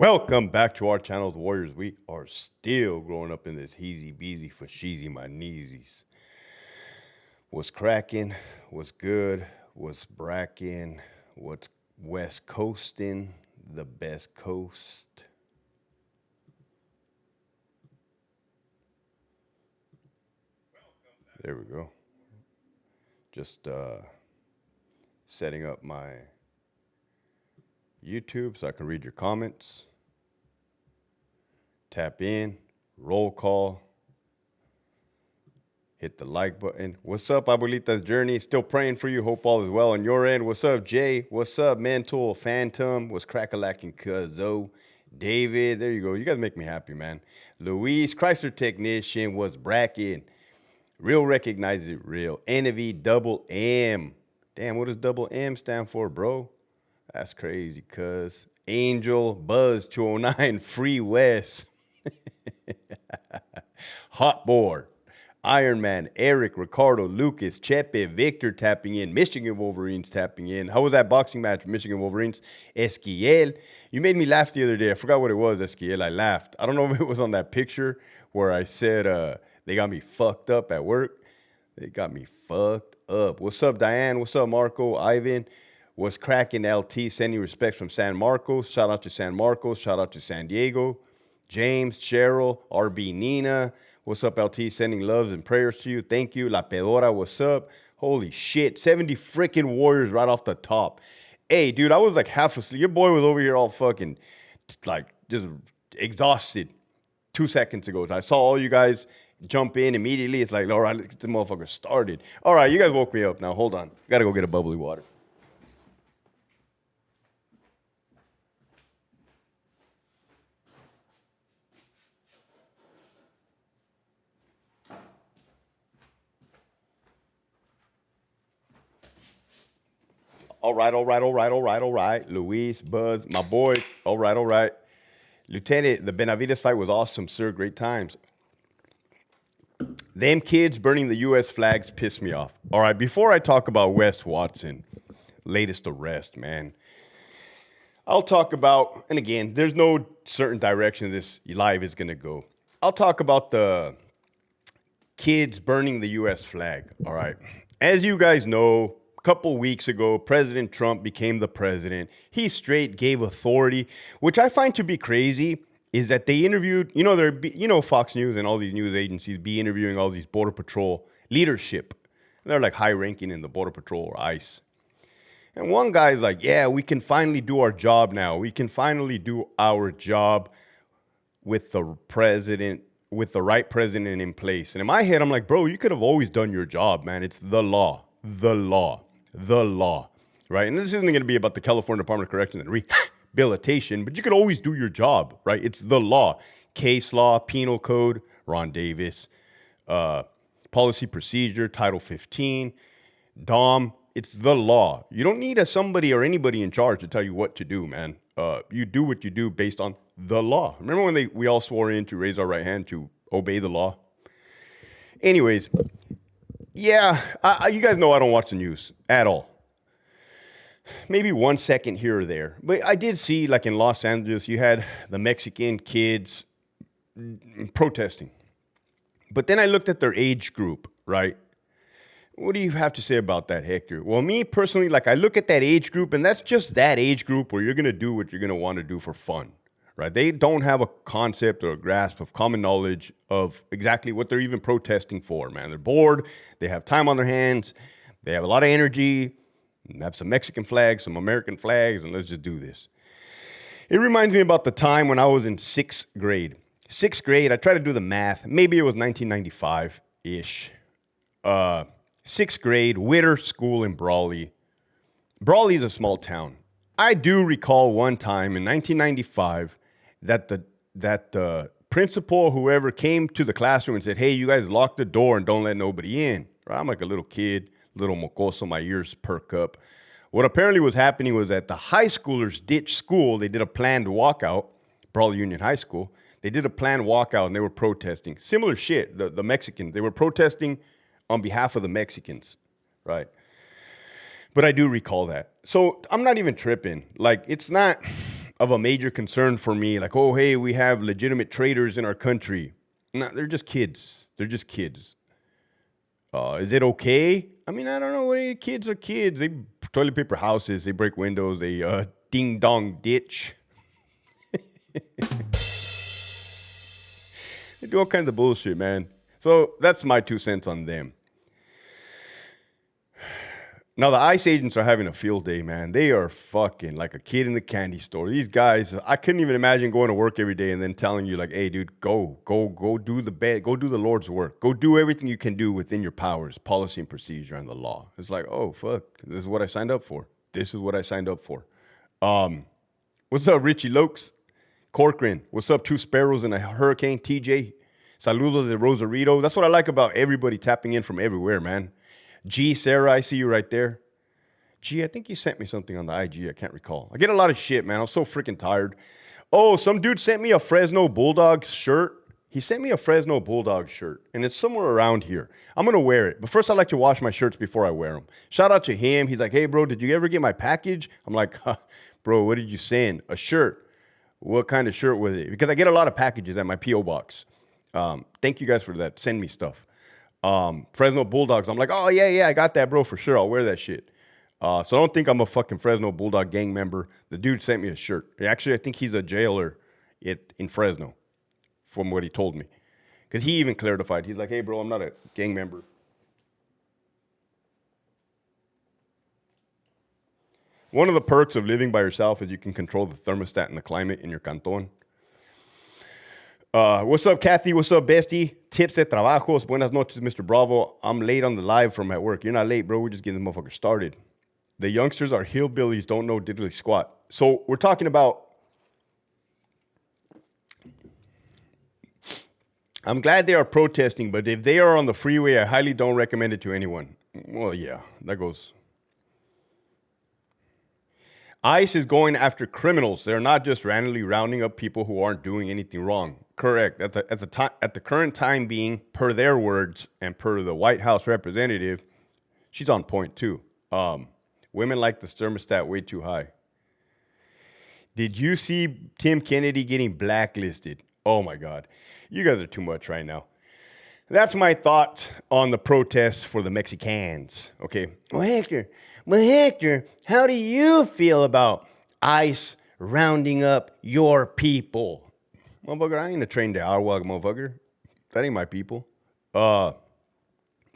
Welcome back to our channel, Warriors. We are still growing up in this heezy beezy for sheezy my kneesies. What's cracking? What's good? What's bracking? What's west coasting? The best coast. There we go. Just setting up my YouTube so I can read your comments. Tap in, roll call, hit the like button. What's up, Abuelita's Journey? Still praying for you. Hope all is well on your end. What's up, Jay? What's up, Mental? Phantom? What's crack-a-lacking, Cuzzo? David, there you go. You guys make me happy, man. Luis, Chrysler Technician, was bracking. Real recognize it real. NV double M. Damn, what does double M stand for, bro? That's crazy, cuz. Angel, Buzz 209, Free West. Hot Board, Iron Man, Eric, Ricardo, Lucas, Chepe, Victor tapping in, Michigan Wolverines tapping in. How was that boxing match, Michigan Wolverines? Esquiel, you made me laugh the other day. I forgot what it was, Esquiel. I laughed. I don't know if it was on that picture where I said they got me fucked up at work. They got me fucked up. What's up, Diane? What's up, Marco? Ivan? What's cracking, LT? Sending respects from San Marcos. Shout out to San Marcos. Shout out to San Diego. James, Cheryl, RB Nina. What's up, LT? Sending loves and prayers to you. Thank you. La Pedora, what's up? Holy shit. 70 freaking Warriors right off the top. Hey, dude, I was like half asleep. Your boy was over here all fucking, like, just exhausted 2 seconds ago. I saw all you guys jump in immediately. It's like, all right, let's get the motherfucker started. All right, you guys woke me up. Now, hold on. Gotta go get a bubbly water. All right. Luis, Buzz, my boy. All right. Lieutenant, the Benavides fight was awesome, sir. Great times. Them kids burning the U.S. flags pissed me off. All right, before I talk about Wes Watson, latest arrest, man, I'll talk about, and again, there's no certain direction this live is going to go. I'll talk about the kids burning the U.S. flag. All right. As you guys know, a couple weeks ago, President Trump became the president. He straight gave authority, which I find to be crazy, is that they interviewed, Fox News and all these news agencies be interviewing all these Border Patrol leadership. They're like high ranking in the Border Patrol or ICE. And one guy's like, yeah, we can finally do our job now. We can finally do our job with the president, with the right president in place. And in my head, I'm like, bro, you could have always done your job, man. It's the law, right? And this isn't going to be about the California Department of Corrections and rehabilitation, but you could always do your job, right? It's the law. Case law, penal code, Ron Davis, policy procedure, Title 15, DOM. It's the law. You don't need somebody or anybody in charge to tell you what to do, man. You do what you do based on the law. Remember when we all swore in to raise our right hand to obey the law? Anyways, yeah, you guys know I don't watch the news at all. Maybe 1 second here or there. But I did see, like in Los Angeles, you had the Mexican kids protesting. But then I looked at their age group, right? What do you have to say about that, Hector? Well, me personally, like I look at that age group, and that's just that age group where you're going to do what you're going to want to do for fun, right? They don't have a concept or a grasp of common knowledge of exactly what they're even protesting for, man. They're bored. They have time on their hands. They have a lot of energy. They have some Mexican flags, some American flags, and let's just do this. It reminds me about the time when I was in sixth grade. Sixth grade, I tried to do the math. Maybe it was 1995-ish. Sixth grade, Witter School in Brawley. Brawley is a small town. I do recall one time in 1995 that the principal, whoever, came to the classroom and said, hey, you guys lock the door and don't let nobody in. Right? I'm like a little kid, little mocoso, my ears perk up. What apparently was happening was that the high schoolers ditched school. They did a planned walkout, Brawley Union High School. They did a planned walkout and they were protesting. Similar shit, the Mexicans. They were protesting on behalf of the Mexicans, right? But I do recall that. So I'm not even tripping. Like, it's not, of a major concern for me. Like, oh, hey, we have legitimate traders in our country. No, they're just kids. They're just kids. Is it okay? I mean, I don't know. Kids are kids. They toilet paper houses. They break windows. They ding dong ditch. They do all kinds of bullshit, man. So that's my 2 cents on them. Now, the ICE agents are having a field day, man. They are fucking like a kid in the candy store. These guys, I couldn't even imagine going to work every day and then telling you, like, hey, dude, go do go do the Lord's work. Go do everything you can do within your powers, policy and procedure, and the law. It's like, oh, fuck, this is what I signed up for. This is what I signed up for. What's up, Richie Lokes? Corcoran, what's up, Two Sparrows and a Hurricane? TJ, saludos de Rosarito. That's what I like about everybody tapping in from everywhere, man. G, Sarah, I see you right there. G, I think you sent me something on the IG. I can't recall. I get a lot of shit, man. I'm so freaking tired. Oh, some dude sent me a Fresno Bulldogs shirt. He sent me a Fresno Bulldogs shirt, and it's somewhere around here. I'm going to wear it. But first, I like to wash my shirts before I wear them. Shout out to him. He's like, hey, bro, did you ever get my package? I'm like, bro, what did you send? A shirt. What kind of shirt was it? Because I get a lot of packages at my P.O. box. Thank you guys for that. Send me stuff. Fresno Bulldogs. I'm like, oh, yeah, I got that, bro, for sure. I'll wear that shit. So don't think I'm a fucking Fresno Bulldog gang member. The dude sent me a shirt. Actually, I think he's a jailer in Fresno, from what he told me. Because he even clarified. He's like, hey, bro, I'm not a gang member. One of the perks of living by yourself is you can control the thermostat and the climate in your canton. What's up, Kathy? What's up, bestie? Tips de trabajos. Buenas noches, Mr. Bravo. I'm late on the live from at work. You're not late, bro. We're just getting the motherfucker started. The youngsters are hillbillies, don't know diddly squat. So we're talking about... I'm glad they are protesting, but if they are on the freeway, I highly don't recommend it to anyone. Well, yeah, that goes... ICE is going after criminals. They're not just randomly rounding up people who aren't doing anything wrong. Correct. At the current time being, per their words and per the White House representative, she's on point too. Women like the thermostat way too high. Did you see Tim Kennedy getting blacklisted? Oh my God. You guys are too much right now. That's my thought on the protests for the Mexicans. Okay. Well, Hector, how do you feel about ICE rounding up your people? Motherfucker, I ain't a trained Arwag, motherfucker. That ain't my people. Well,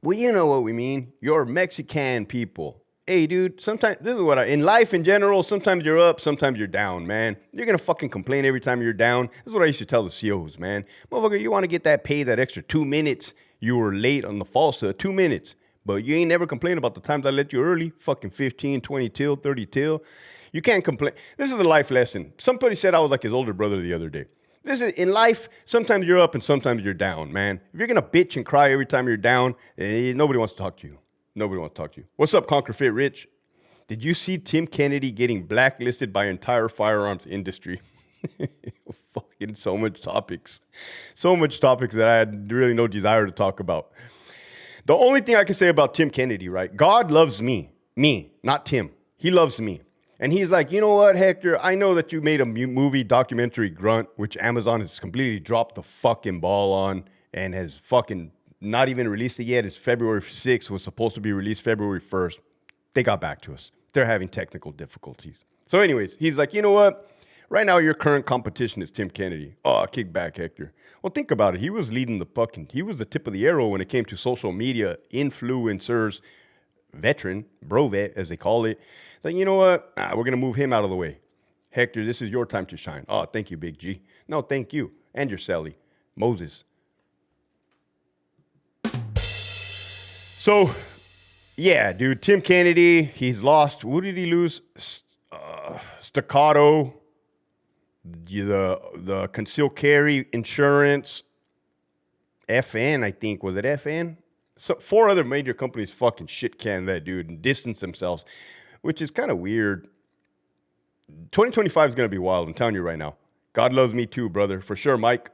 you know what we mean. Your Mexican people. Hey, dude, sometimes, this is what in life in general, sometimes you're up, sometimes you're down, man. You're going to fucking complain every time you're down. This is what I used to tell the COs, man. Motherfucker, you want to get that pay, that extra 2 minutes you were late on the falsehood, 2 minutes. But you ain't never complained about the times I let you early, fucking 15, 20 till, 30 till. You can't complain. This is a life lesson. Somebody said I was like his older brother the other day. This is in life, sometimes you're up and sometimes you're down, man. If you're going to bitch and cry every time you're down, nobody wants to talk to you. Nobody wants to talk to you. What's up, Conquer Fit Rich? Did you see Tim Kennedy getting blacklisted by entire firearms industry? Fucking so much topics. So much topics that I had really no desire to talk about. The only thing I can say about Tim Kennedy, right? God loves me, not Tim. He loves me. And he's like, you know what, Hector? I know that you made a movie documentary, Grunt, which Amazon has completely dropped the fucking ball on and has fucking not even released it yet. It's February 6th. Was supposed to be released February 1st. They got back to us. They're having technical difficulties. So anyways, he's like, you know what? Right now, your current competition is Tim Kennedy. Oh, kick back, Hector. Well, think about it. He was leading he was the tip of the arrow when it came to social media influencers, veteran, brovet, as they call it. It's like, you know what? We're going to move him out of the way. Hector, this is your time to shine. Oh, thank you, Big G. No, thank you. And your Sally. Moses. So, yeah, dude, Tim Kennedy, he's lost. What did he lose? Staccato, the concealed carry insurance, FN, I think. Was it FN? So 4 other major companies fucking shit can that dude and distance themselves, which is kind of weird. 2025 is going to be wild. I'm telling you right now. God loves me too, brother. For sure, Mike.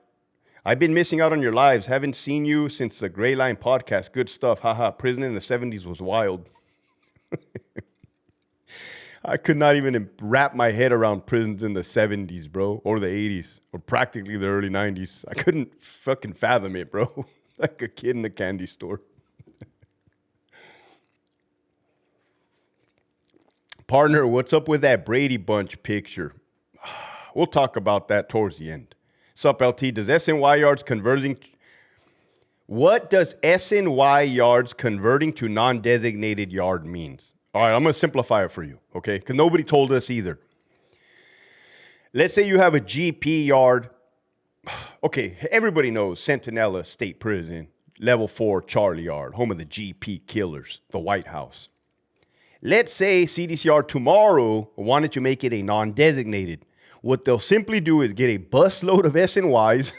I've been missing out on your lives. Haven't seen you since the Gray Line podcast. Good stuff. Haha. Prison in the 70s was wild. I could not even wrap my head around prisons in the 70s, bro, or the 80s, or practically the early 90s. I couldn't fucking fathom it, bro. Like a kid in the candy store. Partner, what's up with that Brady Bunch picture? We'll talk about that towards the end. Sup, LT? Does SNY yards converting... What does SNY yards converting to non-designated yard means? All right, I'm going to simplify it for you, okay? Because nobody told us either. Let's say you have a GP yard. Okay, everybody knows Centinela State Prison, Level 4 Charlie Yard, home of the GP killers, the White House. Let's say CDCR tomorrow wanted to make it a non-designated. What they'll simply do is get a busload of SNYs,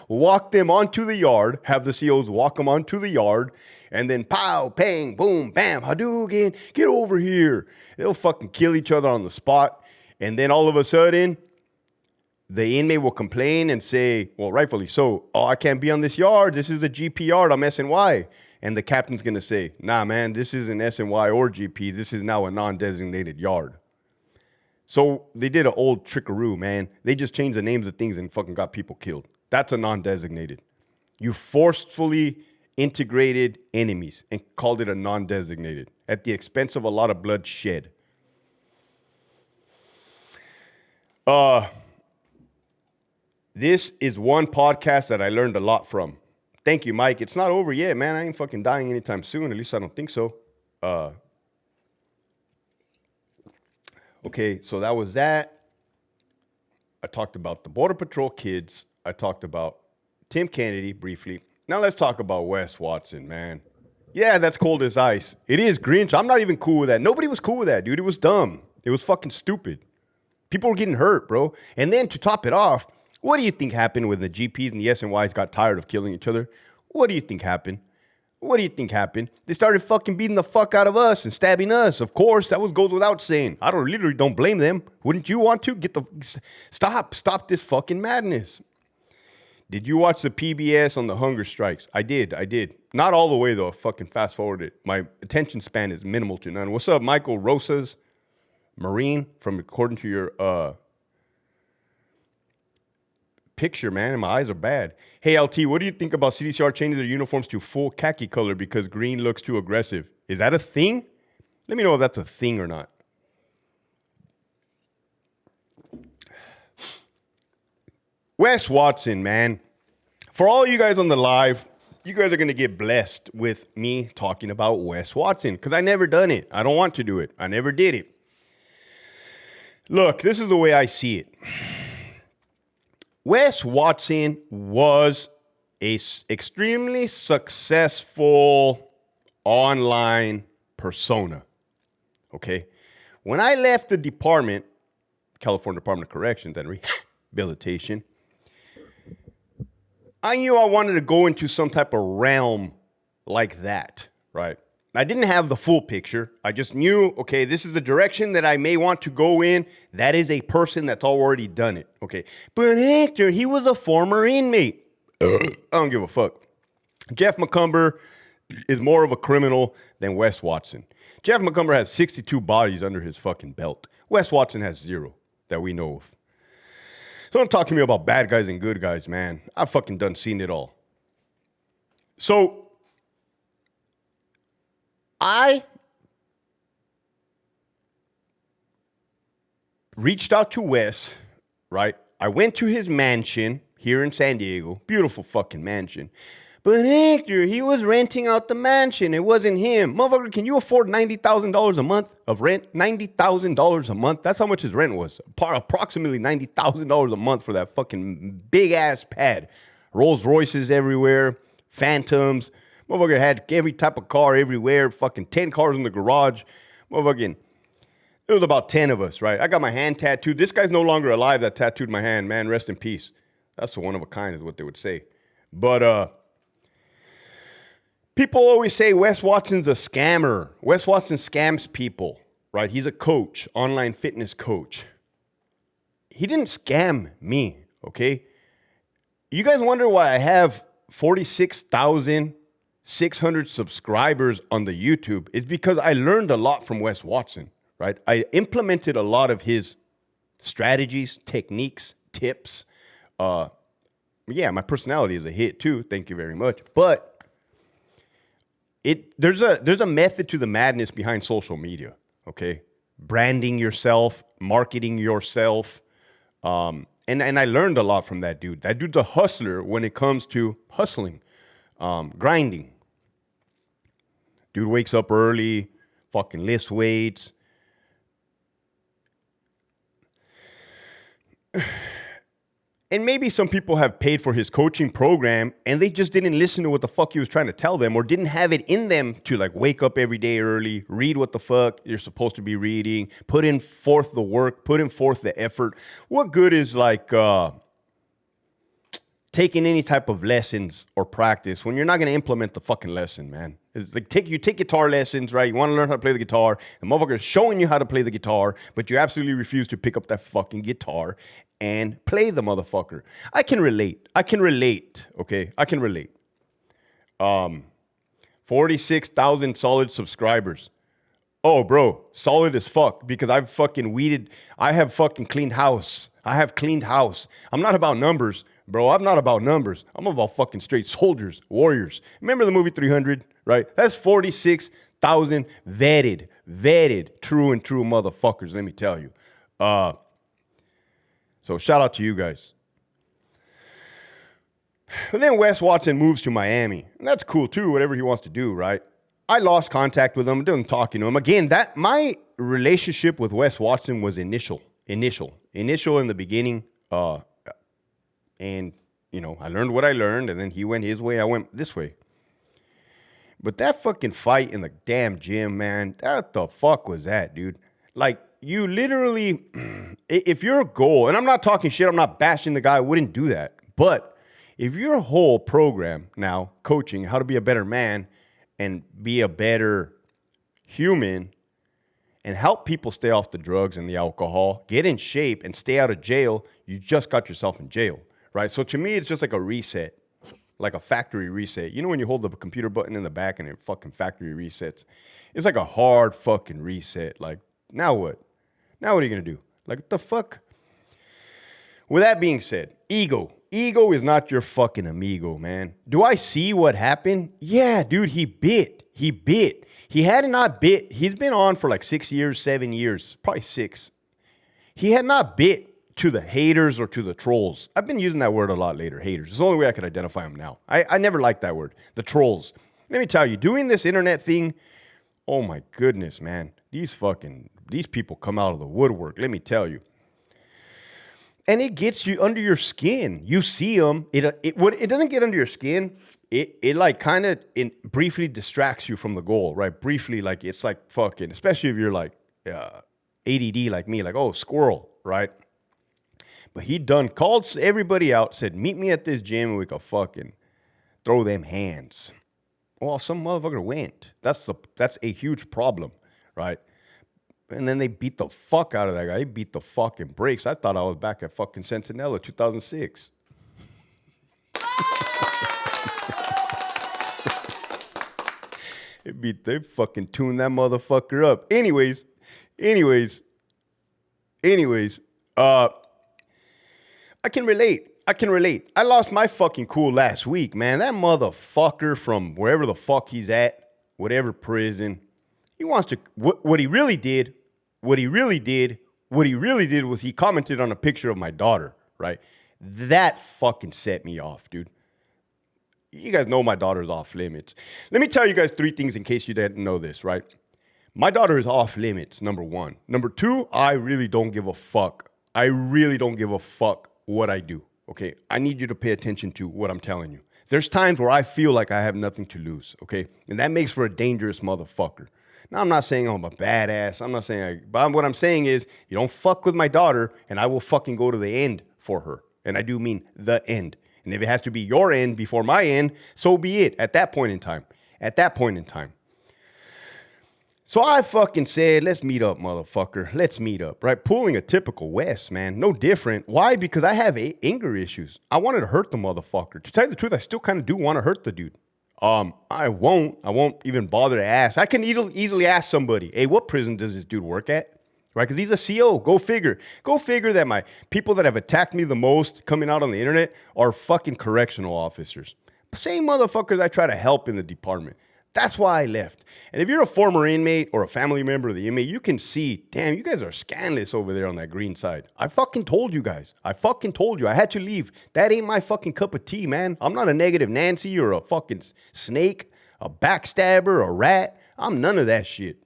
walk them onto the yard, have the COs walk them onto the yard, and then pow, bang, boom, bam, Hadouken, get over here. They'll fucking kill each other on the spot. And then all of a sudden, the inmate will complain and say, well, rightfully so, oh, I can't be on this yard. This is a GP yard. I'm SNY. And the captain's going to say, nah, man, this isn't SNY or GP. This is now a non-designated yard. So they did an old trickaroo, man. They just changed the names of things and fucking got people killed. That's a non-designated. You forcefully integrated enemies and called it a non-designated at the expense of a lot of blood shed. This is one podcast that I learned a lot from. Thank you, Mike. It's not over yet, man. I ain't fucking dying anytime soon. At least I don't think so. Okay, so that was that. I talked about the Border Patrol kids. I talked about Tim Kennedy briefly. Now let's talk about Wes Watson, man. Yeah, that's cold as ice. It is Grinch. I'm not even cool with that. Nobody was cool with that, dude. It was dumb. It was fucking stupid. People were getting hurt, bro. And then to top it off, what do you think happened when the GPs and the SNYs got tired of killing each other? What do you think happened? What do you think happened? They started fucking beating the fuck out of us and stabbing us. Of course, that goes without saying. I literally don't blame them. Wouldn't you want to? Stop this fucking madness. Did you watch the PBS on the hunger strikes? I did. Not all the way, though. I fucking fast forwarded. My attention span is minimal to none. What's up, Michael Rosas? Marine, from according to your picture, man, and my eyes are bad. Hey, LT, what do you think about CDCR changing their uniforms to full khaki color because green looks too aggressive? Is that a thing? Let me know if that's a thing or not. Wes Watson, man. For all you guys on the live, you guys are going to get blessed with me talking about Wes Watson because I never done it. I don't want to do it. I never did it. Look, this is the way I see it. Wes Watson was a extremely successful online persona. Okay? When I left the department, California Department of Corrections and Rehabilitation, I knew I wanted to go into some type of realm like that, right? I didn't have the full picture. I just knew, okay, this is the direction that I may want to go in. That is a person that's already done it, okay? But Hector, he was a former inmate. I don't give a fuck. Jeff McCumber is more of a criminal than Wes Watson. Jeff McCumber has 62 bodies under his fucking belt. Wes Watson has 0 that we know of. So don't talk to me about bad guys and good guys, man. I've fucking done seen it all. So I reached out to Wes, right? I went to his mansion here in San Diego. Beautiful fucking mansion. But Hector, he was renting out the mansion. It wasn't him. Motherfucker, can you afford $90,000 a month of rent? $90,000 a month? That's how much his rent was. Approximately $90,000 a month for that fucking big-ass pad. Rolls Royces everywhere. Phantoms. Motherfucker had every type of car everywhere. Fucking 10 cars in the garage. Motherfucking, it was about 10 of us, right? I got my hand tattooed. This guy's no longer alive that tattooed my hand. Man, rest in peace. That's the one of a kind is what they would say. But, people always say Wes Watson's a scammer. Wes Watson scams people, right? He's a coach, online fitness coach. He didn't scam me, okay? You guys wonder why I have 46,000 600 subscribers on the YouTube is because I learned a lot from Wes Watson, right? I implemented a lot of his strategies, techniques, tips. Yeah, my personality is a hit too. Thank you very much. But there's a method to the madness behind social media, okay? Branding yourself, marketing yourself. And I learned a lot from that dude. That dude's a hustler when it comes to hustling, grinding. Dude wakes up early, fucking lifts weights. And maybe some people have paid for his coaching program and they just didn't listen to what the fuck he was trying to tell them, or didn't have it in them to like wake up every day early, read what the fuck you're supposed to be reading, put in forth the work, put in forth the effort. What good is like taking any type of lessons or practice when you're not going to implement the fucking lesson, man? It's like you take guitar lessons, right? You want to learn how to play the guitar. The motherfucker is showing you how to play the guitar, but you absolutely refuse to pick up that fucking guitar and play the motherfucker. I can relate. Okay? I can relate. 46,000 solid subscribers. Oh, bro, solid as fuck, because I've fucking weeded. I have fucking cleaned house. I'm not about numbers, bro. I'm not about numbers. I'm about fucking straight soldiers, warriors. Remember the movie 300, right? That's 46,000 vetted, true motherfuckers, let me tell you. So shout out to you guys. But then Wes Watson moves to Miami. And that's cool too, whatever he wants to do, right? I lost contact with him. I didn't talk to him. Again, that my relationship with Wes Watson was initial in the beginning. And, you know, I learned what I learned, and then he went his way, I went this way. But that fucking fight in the damn gym, man, what the fuck was that, dude? Like, you literally, if your goal, and I'm not talking shit, I'm not bashing the guy, I wouldn't do that. But if your whole program now, coaching, how to be a better man and be a better human and help people stay off the drugs and the alcohol, get in shape and stay out of jail, you just got yourself in jail, right? So to me, it's just like a reset, like a factory reset. You know when you hold the computer button in the back and it fucking factory resets? It's like a hard fucking reset. Like, now what? Now what are you going to do? Like, what the fuck? With that being said, ego. Ego is not your fucking amigo, man. Do I see what happened? Yeah, dude, he bit. He had not bit. He's been on for like 6 years, 7 years, probably 6. He had not bit to the haters or to the trolls. I've been using that word a lot later, haters. It's the only way I could identify them now. I never liked that word, the trolls. Let me tell you, doing this internet thing, oh my goodness, man. These people come out of the woodwork, let me tell you. And it gets you under your skin. You see them. It doesn't get under your skin. It like kind of briefly distracts you from the goal, right? Briefly, like it's like fucking, especially if you're like ADD like me, like, oh, squirrel, right? But he called everybody out, said, meet me at this gym and we could fucking throw them hands. Well, some motherfucker went. That's a huge problem, right? And then they beat the fuck out of that guy. He beat the fucking brakes. I thought I was back at fucking Centinela 2006. They fucking tuned that motherfucker up. Anyways, I can relate. I lost my fucking cool last week, man. That motherfucker from wherever the fuck he's at, whatever prison, he wants to, what he really did was he commented on a picture of my daughter, right? That fucking set me off, dude. You guys know my daughter's off limits. Let me tell you guys 3 things in case you didn't know this, right? My daughter is off limits, number 1. Number 2, I really don't give a fuck. I really don't give a fuck what I do, okay? I need you to pay attention to what I'm telling you. There's times where I feel like I have nothing to lose, okay? And that makes for a dangerous motherfucker. Now, I'm not saying I'm a badass. I'm not saying, but what I'm saying is you don't fuck with my daughter and I will fucking go to the end for her. And I do mean the end. And if it has to be your end before my end, so be it at that point in time. So I fucking said, let's meet up, motherfucker. Let's meet up, right? Pulling a typical Wes, man. No different. Why? Because I have anger issues. I wanted to hurt the motherfucker. To tell you the truth, I still kind of do want to hurt the dude. I won't even bother to ask. I can easily ask somebody, hey, what prison does this dude work at? Right? Because he's a CO. Go figure. Go figure that my people that have attacked me the most coming out on the internet are fucking correctional officers. Same motherfuckers I try to help in the department. That's why I left. And if you're a former inmate or a family member of the inmate, you can see, damn, you guys are scandalous over there on that green side. I fucking told you guys. I fucking told you. I had to leave. That ain't my fucking cup of tea, man. I'm not a negative Nancy or a fucking snake, a backstabber, a rat. I'm none of that shit.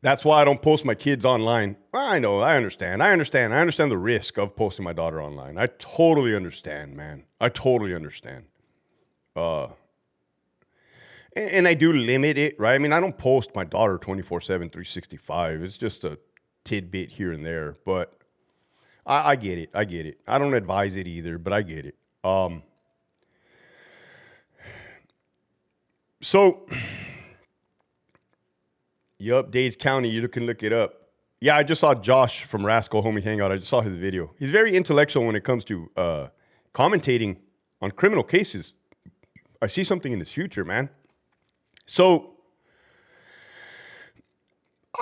That's why I don't post my kids online. I know, I understand. I understand the risk of posting my daughter online. I totally understand, man. I totally understand. And I do limit it, right? I mean, I don't post my daughter 24/7, 365. It's just a tidbit here and there. But I get it. I get it. I don't advise it either, but I get it. Yup, Dades County, you can look it up. Yeah, I just saw Josh from Rascal Homie Hangout. I just saw his video. He's very intellectual when it comes to commentating on criminal cases. I see something in his future, man. So,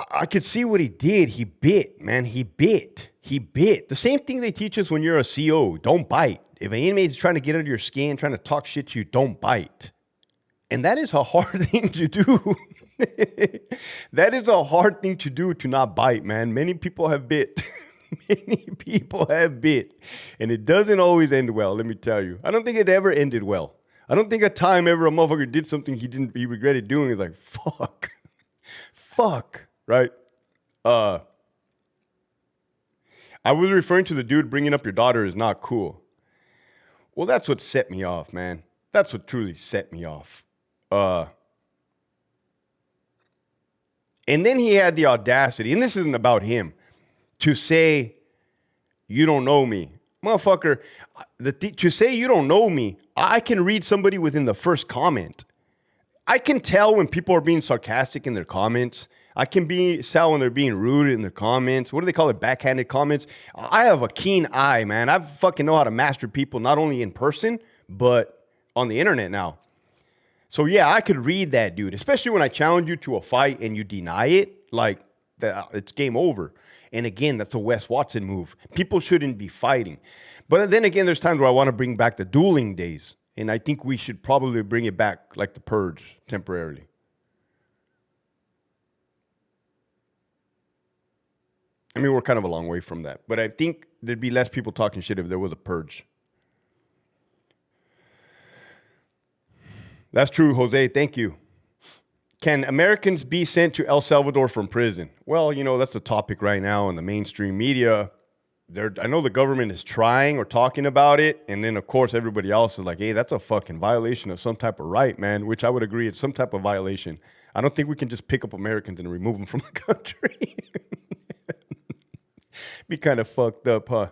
I could see what he did. He bit, man. He bit. The same thing they teach us when you're a CO. Don't bite. If an inmate is trying to get under your skin, trying to talk shit to you, don't bite. And that is a hard thing to do. That is a hard thing to do, to not bite, man. Many people have bit. Many people have bit. And it doesn't always end well, let me tell you. I don't think it ever ended well. I don't think a time ever a motherfucker did something he regretted doing. Is like, fuck, right? I was referring to the dude bringing up your daughter is not cool. Well, that's what set me off, man. That's what truly set me off. And then he had the audacity, and this isn't about him, to say, you don't know me. Motherfucker, to say you don't know me, I can read somebody within the first comment. I can tell when people are being sarcastic in their comments. I can tell when they're being rude in their comments. What do they call it? Backhanded comments. I have a keen eye, man. I fucking know how to master people, not only in person, but on the internet now. So yeah, I could read that dude, especially when I challenge you to a fight and you deny it, like it's game over. And again, that's a Wes Watson move. People shouldn't be fighting. But then again, there's times where I want to bring back the dueling days. And I think we should probably bring it back like the Purge temporarily. I mean, we're kind of a long way from that. But I think there'd be less people talking shit if there was a Purge. That's true, Jose. Thank you. Can Americans be sent to El Salvador from prison? Well, you know, that's the topic right now in the mainstream media. I know the government is trying or talking about it. And then, of course, everybody else is like, hey, that's a fucking violation of some type of right, man, which I would agree it's some type of violation. I don't think we can just pick up Americans and remove them from the country. Be kind of fucked up, huh?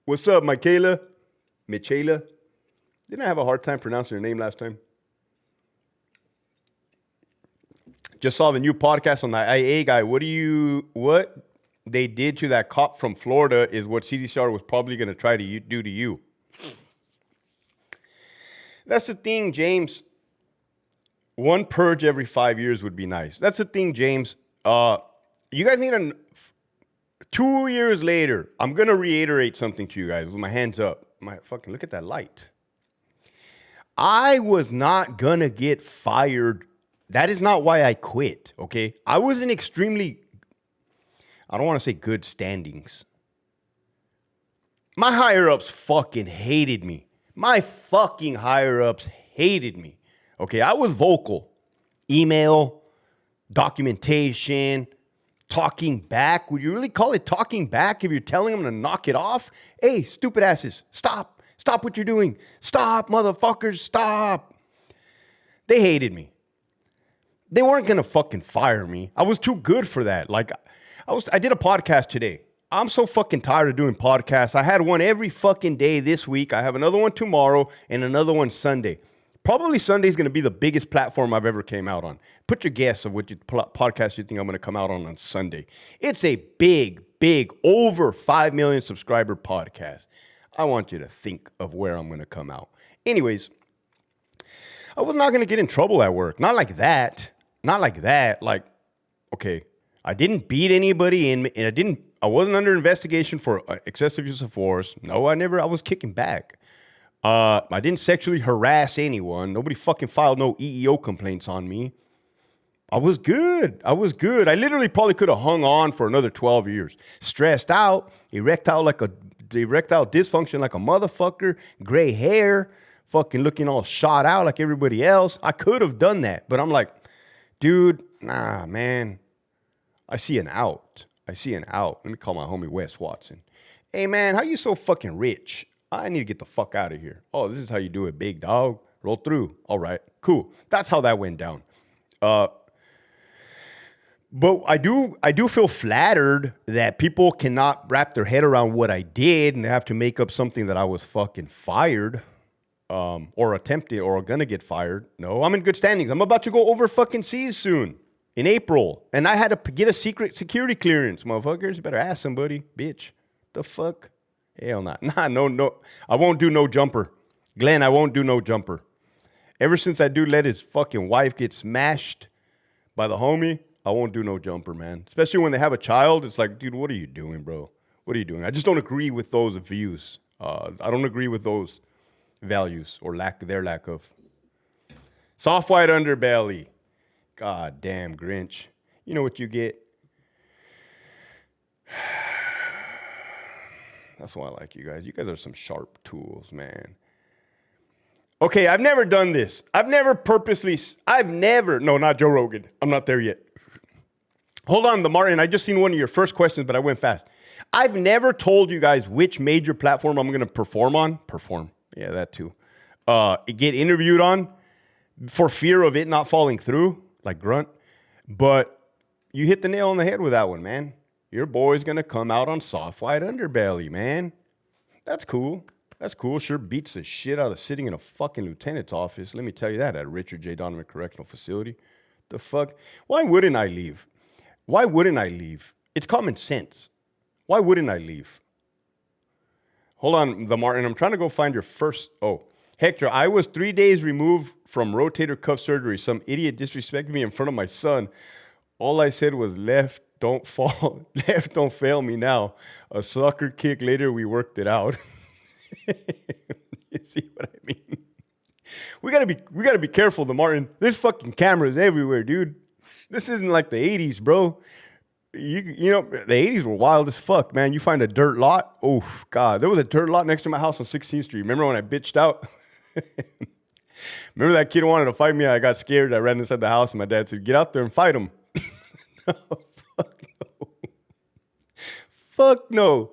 What's up, Michaela? Didn't I have a hard time pronouncing your name last time? Just saw the new podcast on the IA guy. What they did to that cop from Florida is what CDCR was probably going to try to do to you. That's the thing, James. One purge every 5 years would be nice. That's the thing, James. You guys need 2 years later, I'm going to reiterate something to you guys with my hands up. Look at that light. I was not going to get fired. That is not why I quit, okay? I was in extremely, I don't want to say good standings. My higher-ups fucking hated me. My fucking higher-ups hated me, okay? I was vocal. Email, documentation, talking back. Would you really call it talking back if you're telling them to knock it off? Hey, stupid asses, stop. Stop what you're doing. Stop, motherfuckers, stop. They hated me. They weren't going to fucking fire me. I was too good for that. Like, I did a podcast today. I'm so fucking tired of doing podcasts. I had one every fucking day this week. I have another one tomorrow and another one Sunday. Probably Sunday's going to be the biggest platform I've ever came out on. Put your guess of what podcast you think I'm going to come out on Sunday. It's a big, over 5 million subscriber podcast. I want you to think of where I'm going to come out. Anyways, I was not going to get in trouble at work. Not like that. Like, okay, I didn't beat anybody and I wasn't under investigation for excessive use of force. No, I was kicking back. I didn't sexually harass anyone. Nobody fucking filed no EEO complaints on me. I was good. I literally probably could have hung on for another 12 years. Stressed out, erectile dysfunction like a motherfucker, gray hair, fucking looking all shot out like everybody else. I could have done that, but I'm like, dude, nah, man. I see an out. Let me call my homie Wes Watson. Hey, man, how you so fucking rich? I need to get the fuck out of here. Oh, this is how you do it, big dog. Roll through. All right, cool. That's how that went down. But I do feel flattered that people cannot wrap their head around what I did and they have to make up something that I was fucking fired or attempted or gonna get fired. No, I'm in good standings. I'm about to go over fucking seas soon in April. And I had to get a secret security clearance. Motherfuckers, you better ask somebody, bitch. The fuck? Hell nah. No. I won't do no jumper. Glenn, I won't do no jumper. Ever since that dude let his fucking wife get smashed by the homie, I won't do no jumper, man. Especially when they have a child. It's like, dude, what are you doing, bro? What are you doing? I just don't agree with those views. I don't agree with those values or their lack of. Soft white underbelly. God damn, Grinch. You know what you get? That's why I like you guys. You guys are some sharp tools, man. Okay, I've never done this. No, not Joe Rogan. I'm not there yet. Hold on, Martin. I just seen one of your first questions, but I went fast. I've never told you guys which major platform I'm going to perform on. Yeah, that too. Get interviewed on for fear of it not falling through, like Grunt. But you hit the nail on the head with that one, man. Your boy's going to come out on soft white underbelly, man. That's cool. Sure beats the shit out of sitting in a fucking lieutenant's office. Let me tell you that at Richard J. Donovan Correctional Facility. The fuck? Why wouldn't I leave? It's common sense. Why wouldn't I leave? Hold on, Martin. I'm trying to go find your first. Oh, Hector, I was 3 days removed from rotator cuff surgery. Some idiot disrespected me in front of my son. All I said was left, don't fall. Left, don't fail me now. A sucker kick later, we worked it out. You see what I mean? We gotta be careful, Martin. There's fucking cameras everywhere, dude. This isn't like the 80s, bro. You know, the 80s were wild as fuck, man. You find a dirt lot. Oh, God. There was a dirt lot next to my house on 16th Street. Remember when I bitched out? Remember that kid wanted to fight me? I got scared. I ran inside the house, and my dad said, get out there and fight him. No, fuck no.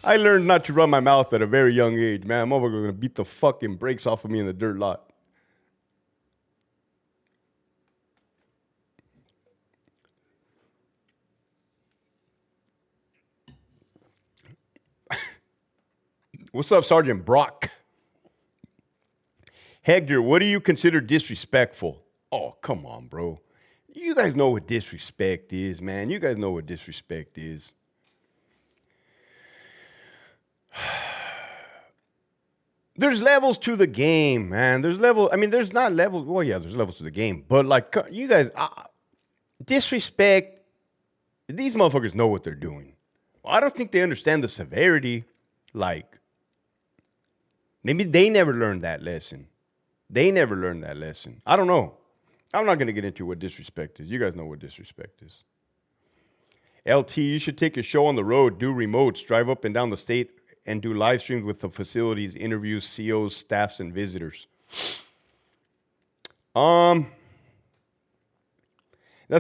I learned not to run my mouth at a very young age, man. I'm over going to beat the fucking brakes off of me in the dirt lot. What's up, Sergeant Brock? Hector, what do you consider disrespectful? Oh, come on, bro. You guys know what disrespect is, man. You guys know what disrespect is. There's levels to the game, man. There's not levels. Well, yeah, there's levels to the game. But, like, you guys, disrespect, these motherfuckers know what they're doing. Well, I don't think they understand the severity. Like, maybe they never learned that lesson. I don't know. I'm not going to get into what disrespect is. You guys know what disrespect is. LT, you should take a show on the road, do remotes, drive up and down the state, and do live streams with the facilities, interviews, COs, staffs, and visitors. That's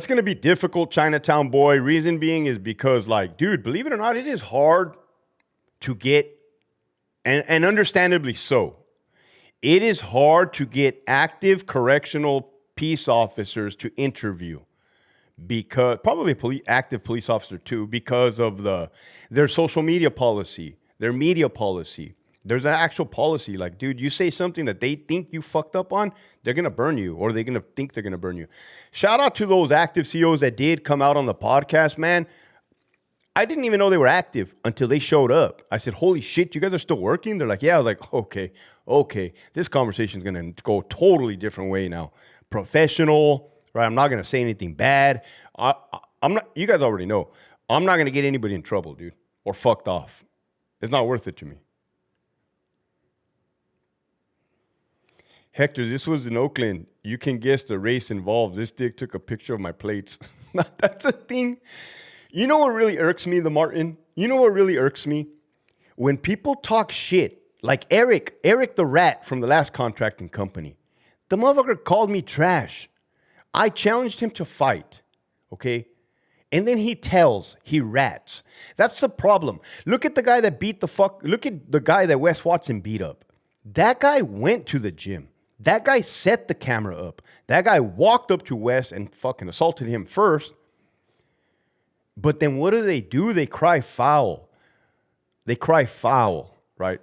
going to be difficult, Chinatown boy. Reason being is because, like, dude, believe it or not, it is hard to get, and understandably so, it is hard to get active correctional peace officers to interview, because probably active police officer too, because of their social media policy, their media policy. There's an actual policy. Like, dude, you say something that they think you fucked up on, they're going to burn you, or they're going to think they're going to burn you. Shout out to those active CEOs that did come out on the podcast, man. I didn't even know they were active until they showed up. I said, holy shit, you guys are still working? They're like, yeah. I was like, okay. This conversation is going to go a totally different way now. Professional, right? I'm not going to say anything bad. I'm not. You guys already know. I'm not going to get anybody in trouble, dude, or fucked off. It's not worth it to me. Hector, this was in Oakland. You can guess the race involved. This dick took a picture of my plates. That's a thing. You know what really irks me, the Martin? You know what really irks me? When people talk shit, like Eric the rat from the last contracting company. The motherfucker called me trash. I challenged him to fight, okay? And then he rats. That's the problem. Look at the guy that look at the guy that Wes Watson beat up. That guy went to the gym. That guy set the camera up. That guy walked up to Wes and fucking assaulted him first. But then what do? They cry foul. They cry foul, right?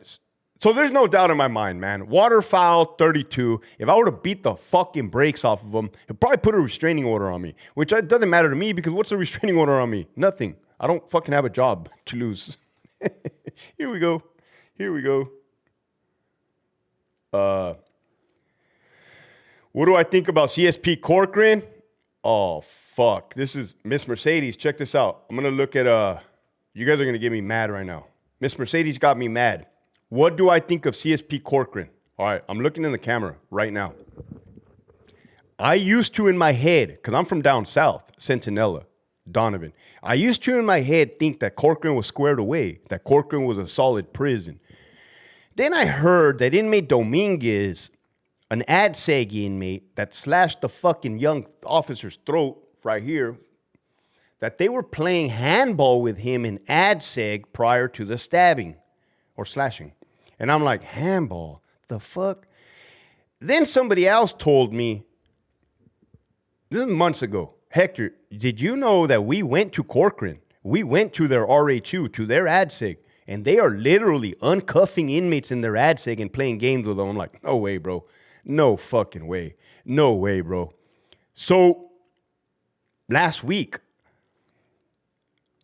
So there's no doubt in my mind, man. Waterfowl 32. If I were to beat the fucking brakes off of him, he'd probably put a restraining order on me, which doesn't matter to me because what's a restraining order on me? Nothing. I don't fucking have a job to lose. Here we go. What do I think about CSP Corcoran? Oh, fuck. This is Miss Mercedes. Check this out. I'm going to look at, you guys are going to get me mad right now. Miss Mercedes got me mad. What do I think of CSP Corcoran? All right, I'm looking in the camera right now. I used to in my head, because I'm from down south, Centinela, Donovan. I used to in my head think that Corcoran was squared away, that Corcoran was a solid prison. Then I heard that inmate Dominguez, an ADSEG inmate that slashed the fucking young officer's throat right here, that they were playing handball with him in ADSEG prior to the stabbing or slashing. And I'm like, handball? The fuck? Then somebody else told me, this is months ago, Hector, did you know that we went to Corcoran? We went to their RHU, to their ADSEG, and they are literally uncuffing inmates in their ADSEG and playing games with them. I'm like, no way, bro. No fucking way. No way, bro. So last week,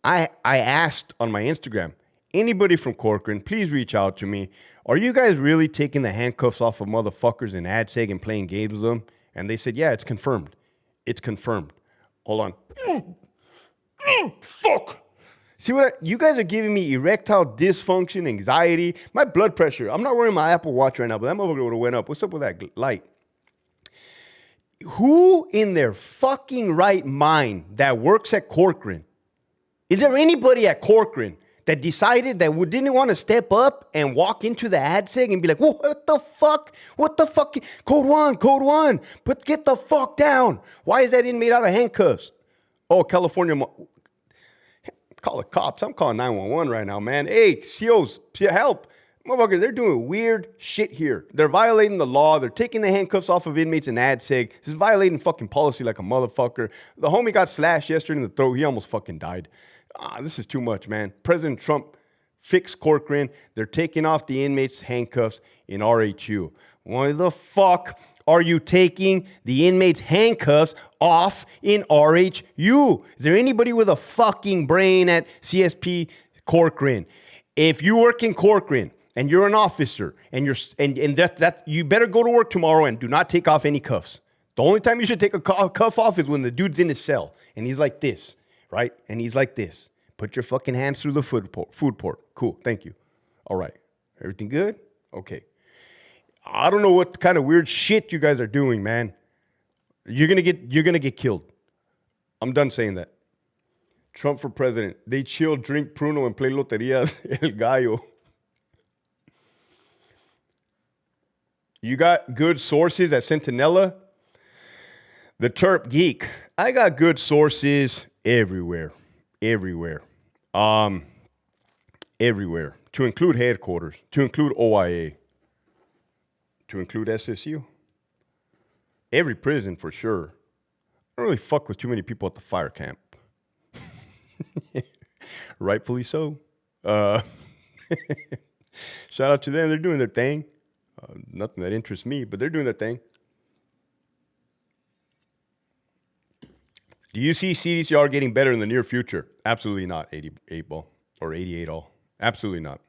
I asked on my Instagram, anybody from Corcoran, please reach out to me. Are you guys really taking the handcuffs off of motherfuckers in ADSEG and playing games with them? And they said, yeah, it's confirmed. It's confirmed. Hold on. Fuck. See what you guys are giving me erectile dysfunction, anxiety, my blood pressure. I'm not wearing my Apple Watch right now, but that motherfucker would have went up. What's up with that light? Who in their fucking right mind that works at Corcoran? Is there anybody at Corcoran that decided that we didn't want to step up and walk into the ADSEG and be like, what the fuck? What the fuck? Code one. But get the fuck down. Why is that inmate out of handcuffs? Oh, California. Call the cops. I'm calling 911 right now, man. Hey, COs, help. Motherfuckers, they're doing weird shit here. They're violating the law. They're taking the handcuffs off of inmates in ADSEG. This is violating fucking policy like a motherfucker. The homie got slashed yesterday in the throat. He almost fucking died. This is too much, man. President Trump fixed Corcoran. They're taking off the inmates' handcuffs in RHU. Why the fuck are you taking the inmates' handcuffs off in RHU? Is there anybody with a fucking brain at CSP Corcoran? If you work in Corcoran and you're an officer and you better go to work tomorrow and do not take off any cuffs. The only time you should take a cuff off is when the dude's in his cell and he's like this. Right? And he's like this. Put your fucking hands through the food port. Cool. Thank you. All right. Everything good? Okay. I don't know what kind of weird shit you guys are doing, man. You're gonna get killed. I'm done saying that. Trump for president. They chill, drink Pruno, and play Loteria El Gallo. You got good sources at Centinela? The Terp Geek. I got good sources everywhere. Everywhere. To include headquarters. To include OIA. To include SSU. Every prison for sure. I don't really fuck with too many people at the fire camp. Rightfully so. Shout out to them. They're doing their thing. Nothing that interests me, but they're doing their thing. Do you see CDCR getting better in the near future? Absolutely not, 88 ball or 88 all. Absolutely not.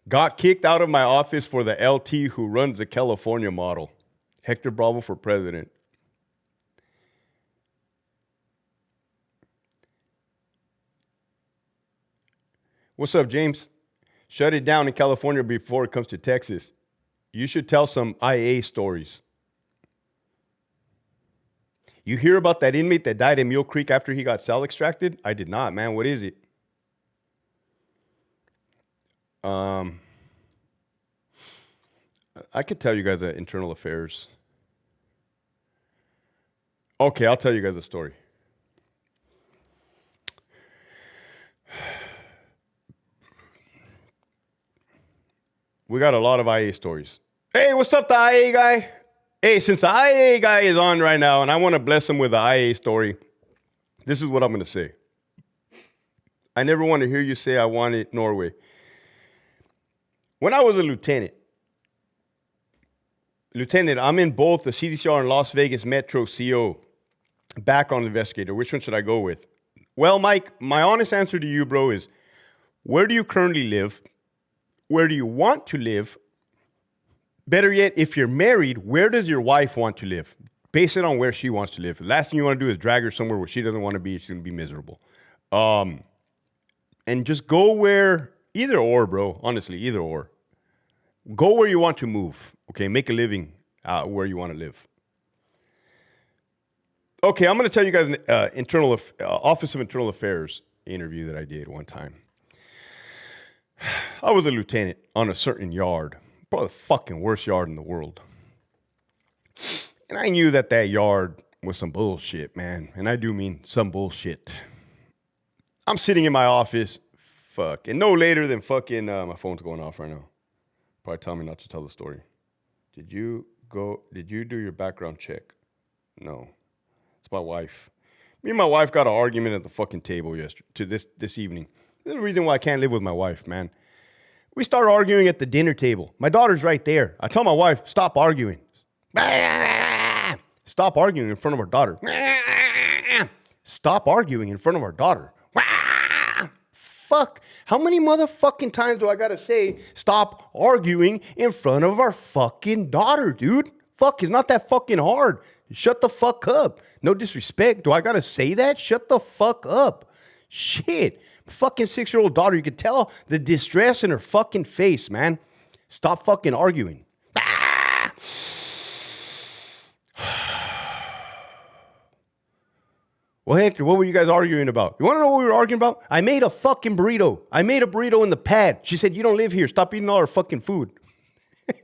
Got kicked out of my office for the LT who runs the California model. Hector Bravo for president. What's up, James? Shut it down in California before it comes to Texas. You should tell some IA stories. You hear about that inmate that died in Mule Creek after he got cell extracted? I did not, man. What is it? I could tell you guys the internal affairs. Okay, I'll tell you guys a story. We got a lot of IA stories. Hey, what's up, the IA guy? Hey, since the IA guy is on right now, and I want to bless him with the IA story, this is what I'm going to say. I never want to hear you say I wanted Norway. When I was a lieutenant, I'm in both the CDCR and Las Vegas Metro CO background investigator. Which one should I go with? Well, Mike, my honest answer to you, bro, is where do you currently live? Where do you want to live? Better yet, if you're married, where does your wife want to live? Base it on where she wants to live. The last thing you want to do is drag her somewhere where she doesn't want to be. She's going to be miserable. And just go where, either or, bro. Honestly, either or. Go where you want to move. Okay, make a living where you want to live. Okay, I'm going to tell you guys an Office of Internal Affairs interview that I did one time. I was a lieutenant on a certain yard. Probably the fucking worst yard in the world. And I knew that yard was some bullshit, man. And I do mean some bullshit. I'm sitting in my office, and no later than fucking, my phone's going off right now. Probably tell me not to tell the story. Did you do your background check? No. It's my wife. Me and my wife got an argument at the fucking table this evening. There's a reason why I can't live with my wife, man. We start arguing at the dinner table. My daughter's right there. I tell my wife, stop arguing. Stop arguing in front of our daughter. Stop arguing in front of our daughter. Fuck. How many motherfucking times do I gotta say, stop arguing in front of our fucking daughter, dude? Fuck, it's not that fucking hard. Shut the fuck up. No disrespect. Do I gotta say that? Shut the fuck up. Shit. Fucking 6-year-old daughter, you could tell the distress in her fucking face, man. Stop fucking arguing. Well, Hector, what were you guys arguing about? You want to know what we were arguing about? I made a fucking burrito. I made a burrito in the pad. She said, you don't live here. Stop eating all our fucking food. I'm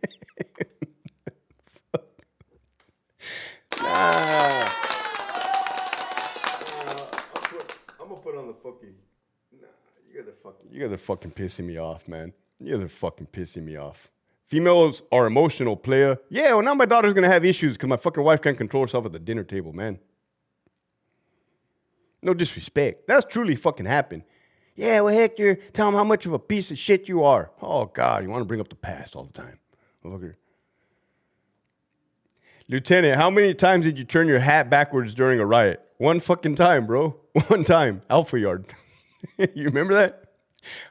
going to put on the fucking... You guys are fucking pissing me off, man. You guys are fucking pissing me off. Females are emotional, player. Yeah, well, now my daughter's going to have issues because my fucking wife can't control herself at the dinner table, man. No disrespect. That's truly fucking happened. Yeah, well, Hector, tell them how much of a piece of shit you are. Oh, God, you want to bring up the past all the time. Motherfucker. Lieutenant, how many times did you turn your hat backwards during a riot? One fucking time, bro. One time. Alpha Yard. You remember that?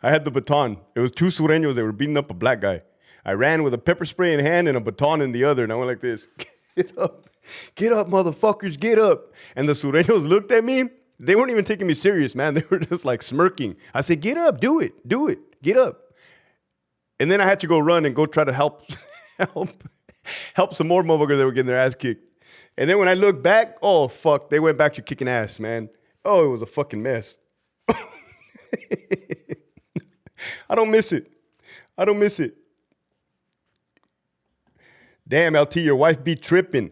I had the baton. It was 2 sureños that were beating up a black guy. I ran with a pepper spray in hand and a baton in the other, and I went like this. Get up. Get up, motherfuckers. Get up. And the sureños looked at me. They weren't even taking me serious, man. They were just like smirking. I said, get up. Do it. Do it. Get up. And then I had to go run and go try to help some more motherfuckers that were getting their ass kicked. And then when I looked back, oh, fuck. They went back to kicking ass, man. Oh, it was a fucking mess. I don't miss it. I don't miss it. Damn, LT, your wife be tripping.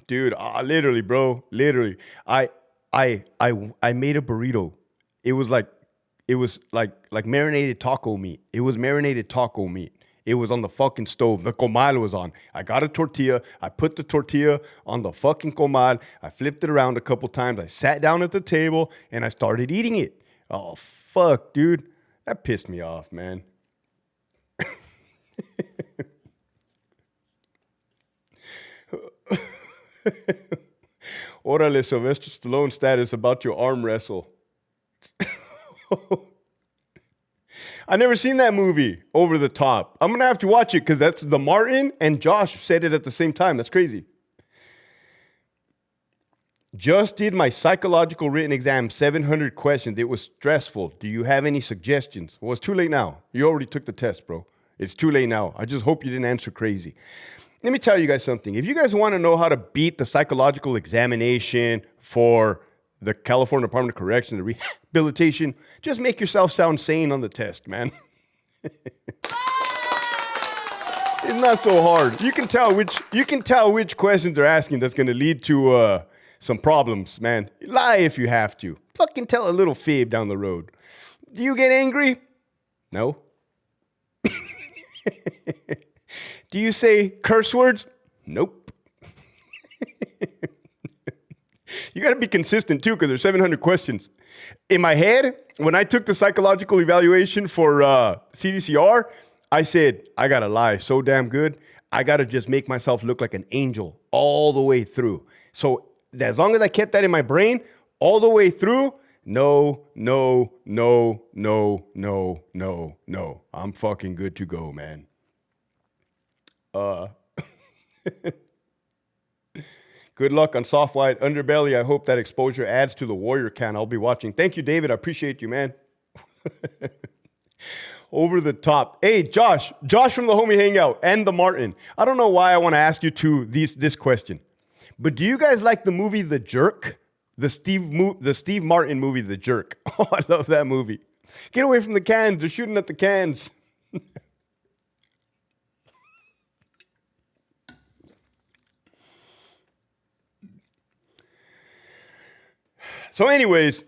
Dude, literally, bro. Literally. I made a burrito. It was like marinated taco meat. It was marinated taco meat. It was on the fucking stove. The comal was on. I got a tortilla. I put the tortilla on the fucking comal. I flipped it around a couple times. I sat down at the table and I started eating it. Oh, fuck, dude. That pissed me off, man. Orale, Sylvester Stallone status about your arm wrestle. I never seen that movie, Over the Top. I'm going to have to watch it because that's the Martin and Josh said it at the same time. That's crazy. Just did my psychological written exam, 700 questions. It was stressful. Do you have any suggestions? Well, it's too late now. You already took the test, bro. It's too late now. I just hope you didn't answer crazy. Let me tell you guys something. If you guys want to know how to beat the psychological examination for the California Department of Correction, the rehabilitation, just make yourself sound sane on the test, man. It's not so hard. You can tell which questions they're asking that's going to lead to some problems, man. Lie if you have to. Fucking tell a little fib down the road. Do you get angry? No. Do you say curse words? Nope. You got to be consistent too, because there's 700 questions. In my head, when I took the psychological evaluation for CDCR, I said, I got to lie so damn good. I got to just make myself look like an angel all the way through. So as long as I kept that in my brain all the way through, no. I'm fucking good to go, man. Good luck on soft white underbelly. I hope that exposure adds to the warrior count. I'll be watching. Thank you, David. I appreciate you, man. Over the top. Hey, Josh from the Homie Hangout and the Martin. I don't know why I want to ask you this question, but do you guys like the movie The Jerk? The Steve Martin movie, The Jerk. Oh, I love that movie. Get away from the cans. They're shooting at the cans. So anyways,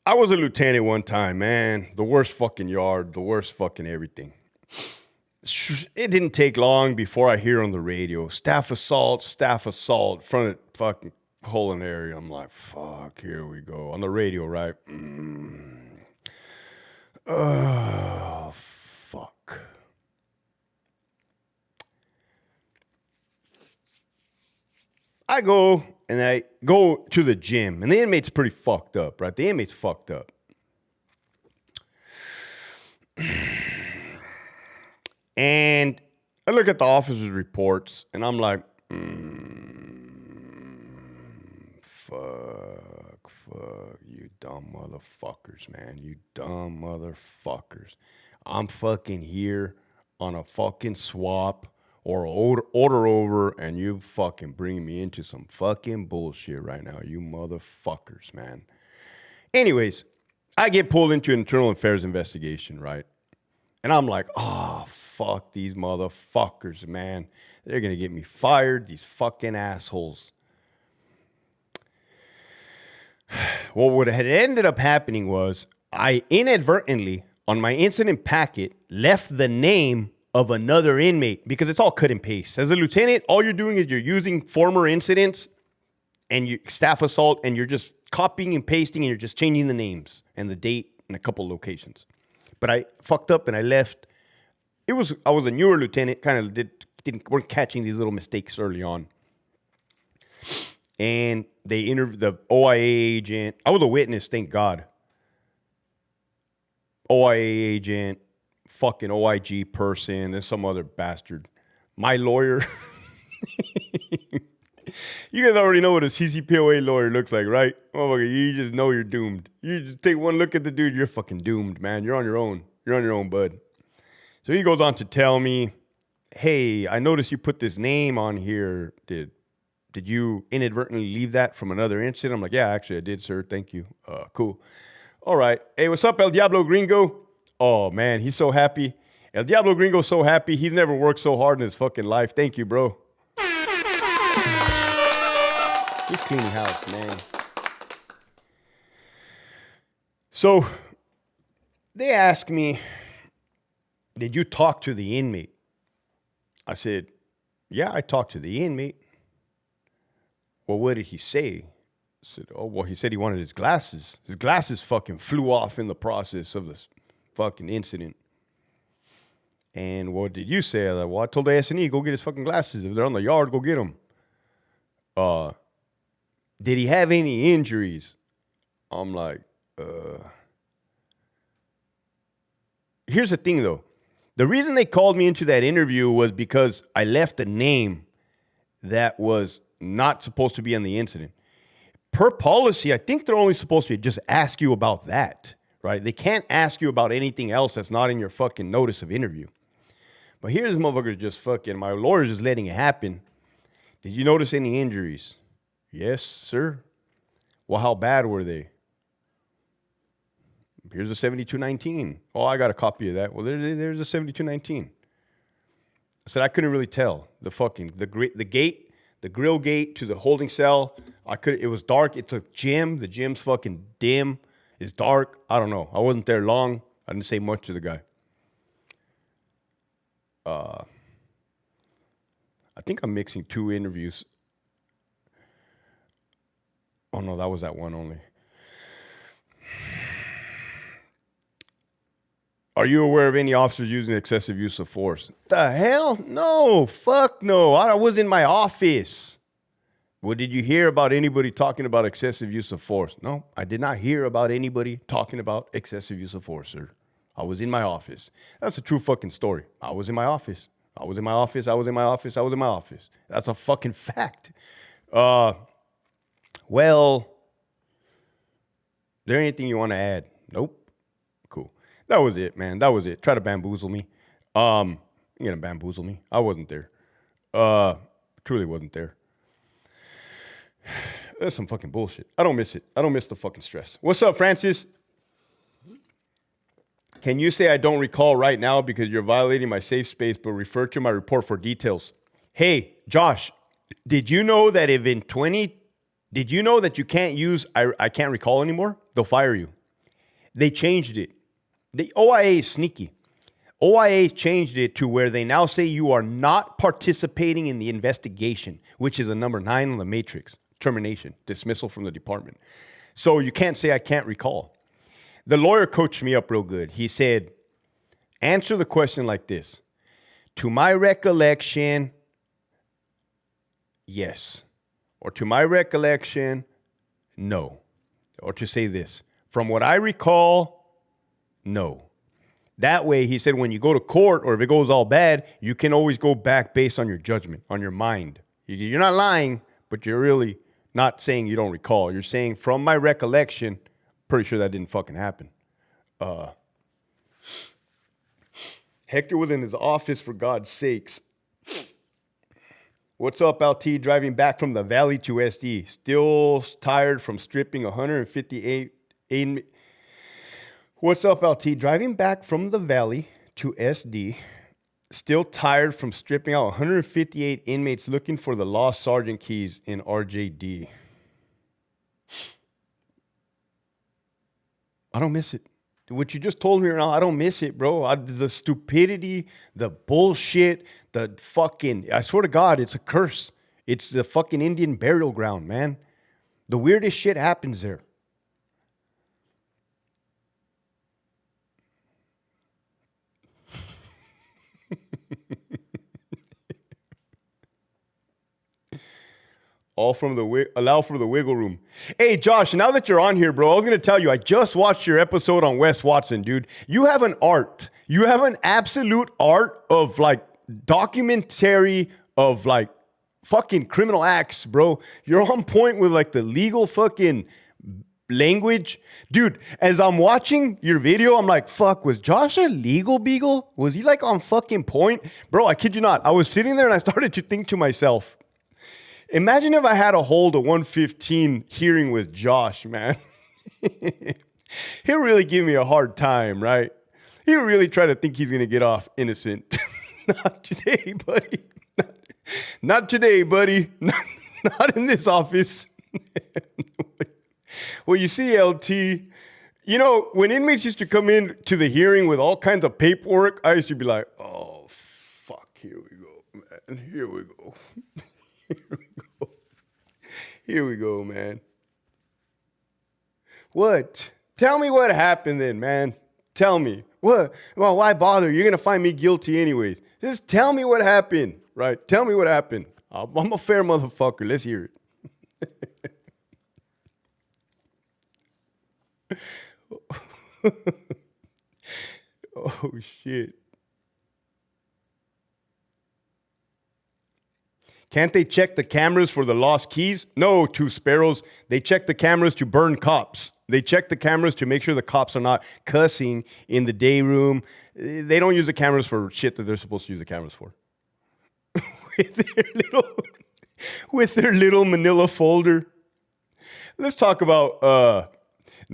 I was a lieutenant one time, man. The worst fucking yard, the worst fucking everything. It didn't take long before I hear on the radio, staff assault, front of fucking culinary. I'm like, fuck, here we go. On the radio, right? Oh, fuck. I go to the gym, and the inmate's pretty fucked up, right? The inmate's fucked up. And I look at the officer's reports, and I'm like, fuck, you dumb motherfuckers, man. You dumb motherfuckers. I'm fucking here on a fucking swap or order over, and you fucking bring me into some fucking bullshit right now, you motherfuckers, man. Anyways, I get pulled into an internal affairs investigation, right? And I'm like, oh, fuck these motherfuckers, man. They're going to get me fired, these fucking assholes. Well, what had ended up happening was I inadvertently, on my incident packet, left the name of another inmate because it's all cut and paste. As a lieutenant, all you're doing is you're using former incidents and you staff assault, and you're just copying and pasting, and you're just changing the names and the date in a couple locations. But I fucked up and I left. I was a newer lieutenant, kind of weren't catching these little mistakes early on. And they interviewed the OIA agent. I was a witness, thank God. OIA agent, fucking OIG person, and some other bastard. My lawyer. You guys already know what a CCPOA lawyer looks like, right? Oh, you just know you're doomed. You just take one look at the dude, you're fucking doomed, man. You're on your own. You're on your own, bud. So he goes on to tell me, hey, I noticed you put this name on here. Did you inadvertently leave that from another incident? I'm like, yeah, actually I did, sir. Thank you. Cool. All right. Hey, what's up, El Diablo Gringo? Oh, man, he's so happy. El Diablo Gringo's so happy. He's never worked so hard in his fucking life. Thank you, bro. He's cleaning house, man. So they asked me, did you talk to the inmate? I said, yeah, I talked to the inmate. Well, what did he say? said, oh, well, he said he wanted his glasses. His glasses fucking flew off in the process of this fucking incident. And what did you say? I was like, well, I told the S&E, go get his fucking glasses. If they're on the yard, go get them. Did he have any injuries? I'm like, Here's the thing, though. The reason they called me into that interview was because I left a name that was not supposed to be on the incident. Per policy, I think they're only supposed to just ask you about that, right? They can't ask you about anything else that's not in your fucking notice of interview. But here's motherfuckers just fucking, my lawyer's just letting it happen. Did you notice any injuries? Yes, sir. Well, how bad were they? Here's a 7219. Oh, I got a copy of that. Well, there's a 7219. I said I couldn't really tell. The gate, the grill gate to the holding cell. It was dark. It's a gym. The gym's fucking dim. It's dark. I don't know. I wasn't there long. I didn't say much to the guy. I think I'm mixing two interviews. Oh no, that was that one only. Are you aware of any officers using excessive use of force? The hell? No, fuck no. I was in my office. Well, did you hear about anybody talking about excessive use of force? No, I did not hear about anybody talking about excessive use of force, sir. I was in my office. That's a true fucking story. I was in my office. I was in my office. I was in my office. I was in my office. That's a fucking fact. Well, is there anything you want to add? Nope. Cool. That was it, man. That was it. Try to bamboozle me. You're gonna bamboozle me. I wasn't there. Truly wasn't there. That's some fucking bullshit. I don't miss it. I don't miss the fucking stress. What's up, Francis? Can you say I don't recall right now because you're violating my safe space, but refer to my report for details? Hey, Josh, did you know that did you know that you can't use I can't recall anymore? They'll fire you. They changed it. The OIA is sneaky. OIA changed it to where they now say you are not participating in the investigation, which is a number 9 on the matrix. Termination, dismissal from the department. So you can't say I can't recall. The lawyer coached me up real good. He said, answer the question like this. To my recollection, yes. Or to my recollection, no. Or to say this. From what I recall, no. That way, he said, when you go to court or if it goes all bad, you can always go back based on your judgment, on your mind. You're not lying, but you're really not saying you don't recall. You're saying, from my recollection, pretty sure that didn't fucking happen. Hector was in his office, for God's sakes. What's up, LT? Driving back from the Valley to SD. Still tired from stripping 158 What's up, LT? Driving back from the Valley to SD. Still tired from stripping out 158 inmates looking for the lost sergeant keys in RJD. I don't miss it. What you just told me right now, I don't miss it, bro. The stupidity, the bullshit, the fucking, I swear to God, it's a curse. It's the fucking Indian burial ground, man. The weirdest shit happens there. All from allow for the wiggle room. Hey, Josh, now that you're on here, bro, I was going to tell you, I just watched your episode on Wes Watson, dude. You have an art. You have an absolute art of like documentary of like fucking criminal acts, bro. You're on point with like the legal fucking language. Dude, as I'm watching your video, I'm like, fuck, was Josh a legal beagle? Was he like on fucking point? Bro, I kid you not. I was sitting there and I started to think to myself, imagine if I had a hold of 115 hearing with Josh, man. He'll really give me a hard time, right? He'll really try to think he's going to get off innocent. Not today, buddy. Not today, buddy. Not in this office. Well, you see, LT, you know, when inmates used to come in to the hearing with all kinds of paperwork, I used to be like, oh, fuck, here we go, man. Here we go. Here we go, man. What? Tell me what happened then, man. Tell me. What? Well, why bother? You're going to find me guilty anyways. Just tell me what happened, right? Tell me what happened. I'm a fair motherfucker. Let's hear it. Oh, shit. Can't they check the cameras for the lost keys? No, two sparrows. They check the cameras to burn cops. They check the cameras to make sure the cops are not cussing in the day room. They don't use the cameras for shit that they're supposed to use the cameras for. with their little manila folder. Let's talk about,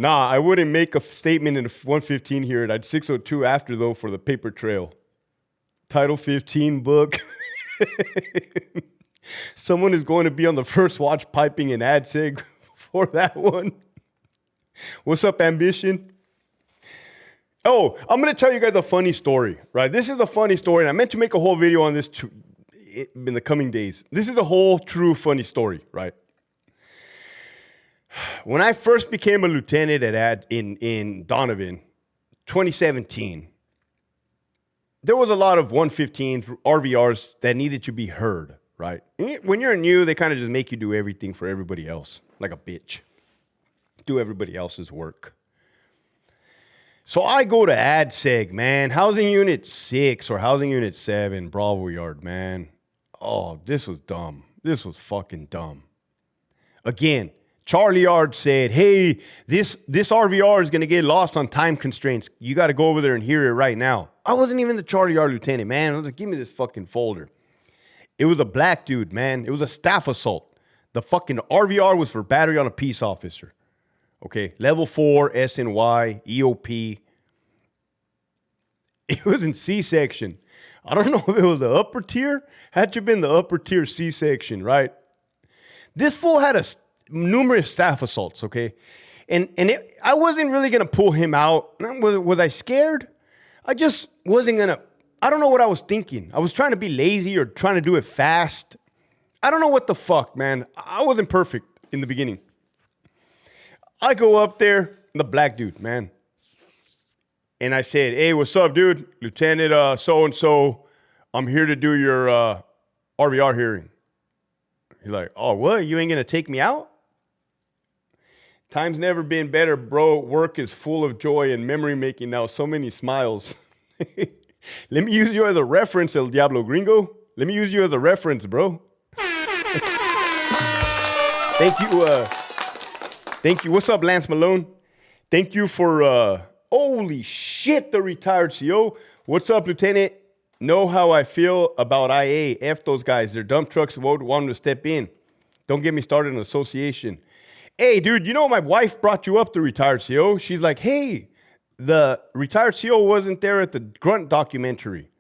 I wouldn't make a statement in 115 here. I'd 602 after, though, for the paper trail. Title 15 book. Someone is going to be on the first watch piping an ad seg for that one. What's up, Ambition? Oh, I'm going to tell you guys a funny story, right? This is a funny story, and I meant to make a whole video on this in the coming days. This is a whole true funny story, right? When I first became a lieutenant in Donovan, 2017, there was a lot of 115s, RVRs that needed to be heard, right? When you're new, they kind of just make you do everything for everybody else, like a bitch. Do everybody else's work. So I go to AdSeg, man. Housing Unit 6 or Housing Unit 7, Bravo Yard, man. Oh, this was dumb. This was fucking dumb. Again, Charlie Yard said, hey, this RVR is going to get lost on time constraints. You got to go over there and hear it right now. I wasn't even the Charlie Yard lieutenant, man. I was like, give me this fucking folder. It was a black dude, man. It was a staff assault. The fucking RVR was for battery on a peace officer. Okay, level 4, SNY, EOP. It was in C-section. I don't know if it was the upper tier. Had to have been the upper tier C-section, right? This fool had numerous staff assaults, okay? And I wasn't really going to pull him out. Was I scared? I just wasn't going to. I don't know what I was thinking. I was trying to be lazy or trying to do it fast. I don't know what the fuck, man. I wasn't perfect in the beginning. I go up there, the black dude, man. And I said, hey, what's up, dude? Lieutenant so-and-so, I'm here to do your RVR hearing. He's like, oh, what? You ain't going to take me out? Time's never been better, bro. Work is full of joy and memory making now. So many smiles. Let me use you as a reference, El Diablo Gringo. Let me use you as a reference, bro. Thank you. Thank you. What's up, Lance Malone? Thank you for, holy shit, the retired CO. What's up, Lieutenant? Know how I feel about IA. F those guys. Their dump trucks won't want them to step in. Don't get me started in association. Hey, dude, you know my wife brought you up, the retired CO. She's like, hey, the retired CO wasn't there at the Grunt documentary.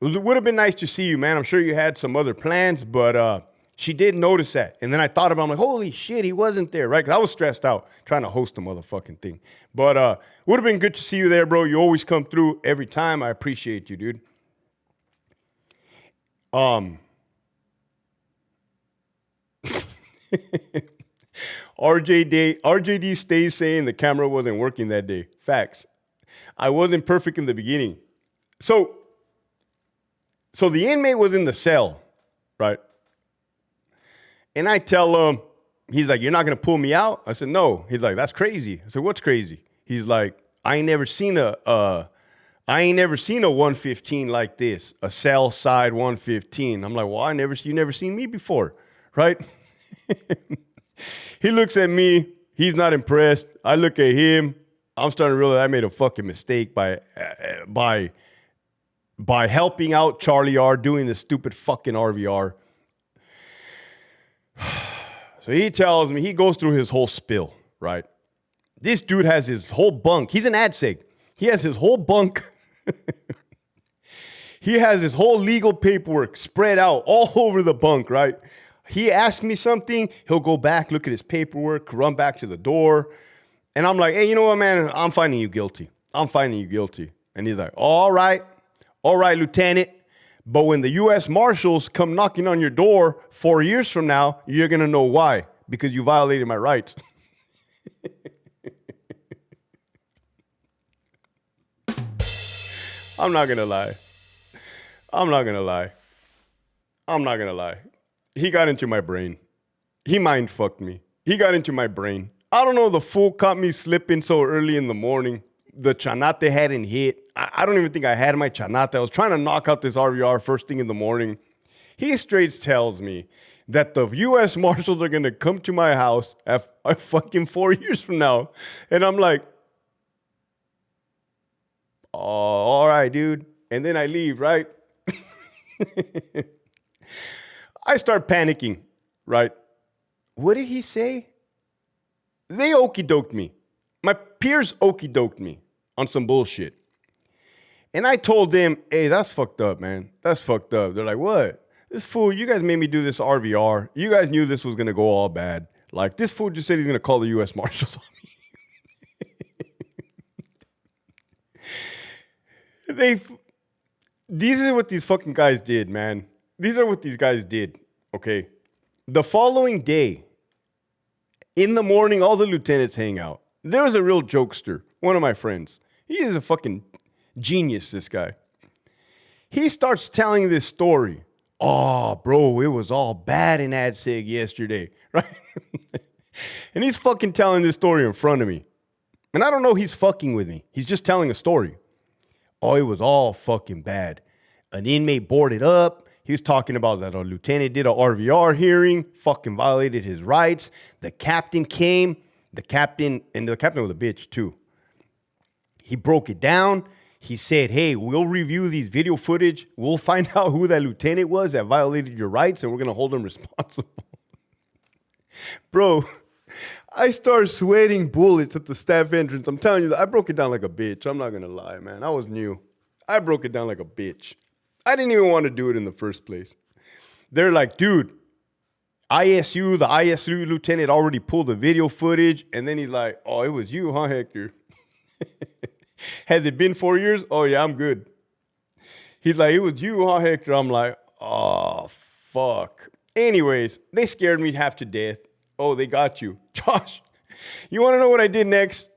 It would have been nice to see you, man. I'm sure you had some other plans, but she did notice that. And then I thought about it. I'm like, holy shit, he wasn't there, right? Because I was stressed out trying to host the motherfucking thing. But would have been good to see you there, bro. You always come through every time. I appreciate you, dude. RJD stays saying the camera wasn't working that day. Facts. I wasn't perfect in the beginning. So the inmate was in the cell, right? And I tell him, he's like, you're not going to pull me out? I said, no. He's like, that's crazy. I said, what's crazy? He's like, I ain't never seen a 115 like this, a cell side 115. I'm like, well, you never seen me before, right? He looks at me. He's not impressed. I look at him. I'm starting to realize I made a fucking mistake by helping out Charlie R doing this stupid fucking RVR. So he tells me, he goes through his whole spill, right? This dude has his whole bunk. He's an AdSeg. He has his whole bunk. He has his whole legal paperwork spread out all over the bunk, right? He asks me something, he'll go back, look at his paperwork, run back to the door. And I'm like, hey, you know what, man? I'm finding you guilty. I'm finding you guilty. And he's like, all right, Lieutenant. But when the U.S. Marshals come knocking on your door 4 years from now, you're going to know why. Because you violated my rights. I'm not gonna lie. I'm not gonna lie. I'm not gonna lie. He got into my brain. He mind fucked me. He got into my brain. I don't know. The fool caught me slipping so early in the morning. The chanate hadn't hit. I don't even think I had my chanate. I was trying to knock out this RVR first thing in the morning. He straight tells me that the U.S. Marshals are going to come to my house at fucking 4 years from now. And I'm like, oh, all right, dude. And then I leave, right? I start panicking, right? What did he say? They okey-doked me. My peers okey-doked me on some bullshit. And I told them, hey, that's fucked up, man. That's fucked up. They're like, what? This fool, you guys made me do this RVR. You guys knew this was going to go all bad. Like, this fool just said he's going to call the U.S. Marshals on me. These are what these fucking guys did, man. These are what these guys did, okay? The following day, in the morning, all the lieutenants hang out. There was a real jokester, one of my friends. He is a fucking genius, this guy. He starts telling this story. Oh, bro, it was all bad in AdSeg yesterday, right? And he's fucking telling this story in front of me. And I don't know he's fucking with me. He's just telling a story. Oh, it was all fucking bad. An inmate boarded up. He was talking about that a lieutenant did a RVR hearing, fucking violated his rights. The captain came. The captain was a bitch too. He broke it down. He said, hey, we'll review these video footage. We'll find out who that lieutenant was that violated your rights, and we're going to hold him responsible. Bro, I started sweating bullets at the staff entrance. I'm telling you, I broke it down like a bitch. I'm not going to lie, man. I was new. I broke it down like a bitch. I didn't even want to do it in the first place. They're like, dude, the ISU lieutenant already pulled the video footage. And then he's like, oh, it was you, huh, Hector? Has it been 4 years? Oh, yeah, I'm good. He's like, it was you, huh, Hector? I'm like, oh, fuck. Anyways, they scared me half to death. Oh, they got you. Josh, you want to know what I did next?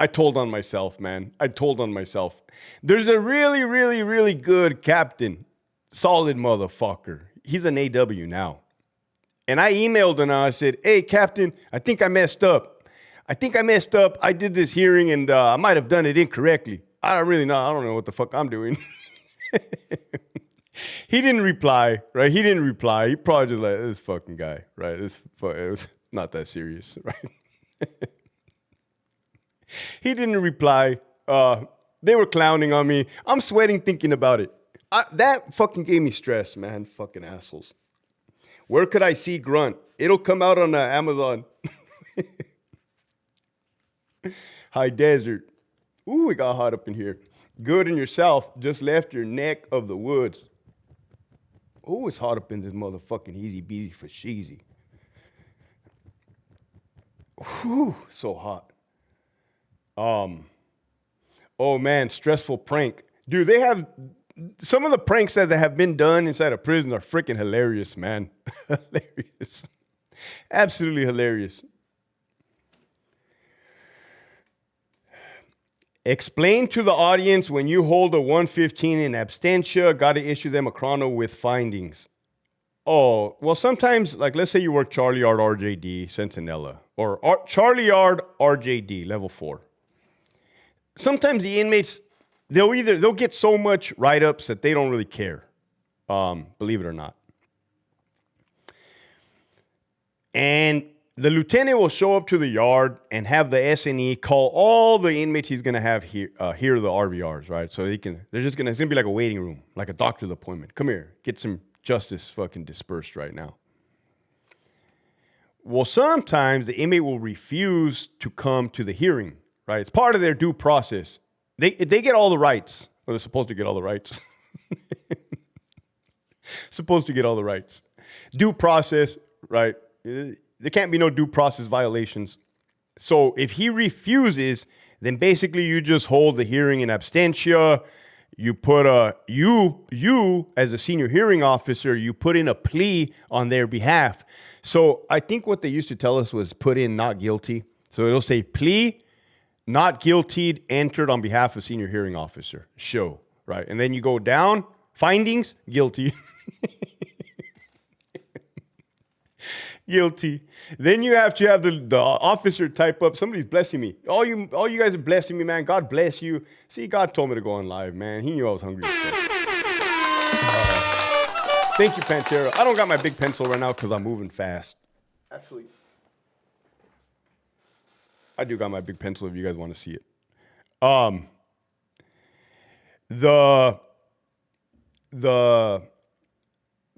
I told on myself, man. I told on myself. There's a really, really, really good captain. Solid motherfucker. He's an AW now. And I emailed him and I said, hey, Captain, I think I messed up. I did this hearing and I might have done it incorrectly. I don't know what the fuck I'm doing. He didn't reply, right? He probably just like, this fucking guy, right? It was not that serious, right? He didn't reply. They were clowning on me. I'm sweating thinking about it. That fucking gave me stress, man. Fucking assholes. Where could I see Grunt? It'll come out on Amazon. High Desert. Ooh, it got hot up in here. Good in yourself. Just left your neck of the woods. Ooh, it's hot up in this motherfucking easy beasy for sheezy. Whew, so hot. Oh man, stressful prank. Dude, they have some of the pranks that have been done inside a prison are freaking hilarious, man. Hilarious. Absolutely hilarious. Explain to the audience when you hold a 115 in absentia, got to issue them a chrono with findings. Oh, well, sometimes, like, let's say you work Charlie Yard RJD, Centinela, or Charlie Yard RJD, level 4. Sometimes the inmates, they'll get so much write-ups that they don't really care, believe it or not. And the lieutenant will show up to the yard and have the SNE call all the inmates he's going to have hear the RVRs, right? So it's going to be like a waiting room, like a doctor's appointment. Come here, get some justice fucking dispersed right now. Well, sometimes the inmate will refuse to come to the hearing, right? It's part of their due process. They get all the rights. Well, they're supposed to get all the rights. Supposed to get all the rights. Due process, right? There can't be no due process violations. So if he refuses, then basically you just hold the hearing in absentia. You put you as a senior hearing officer, you put in a plea on their behalf. So I think what they used to tell us was put in not guilty. So it'll say plea Not guilty, entered on behalf of senior hearing officer. Show, right? And then you go down, findings, guilty. Guilty. Then you have to have the officer type up, somebody's blessing me. All you guys are blessing me, man. God bless you. See, God told me to go on live, man. He knew I was hungry. Thank you, Pantera. I don't got my big pencil right now because I'm moving fast. Actually, I do got my big pencil if you guys want to see it. The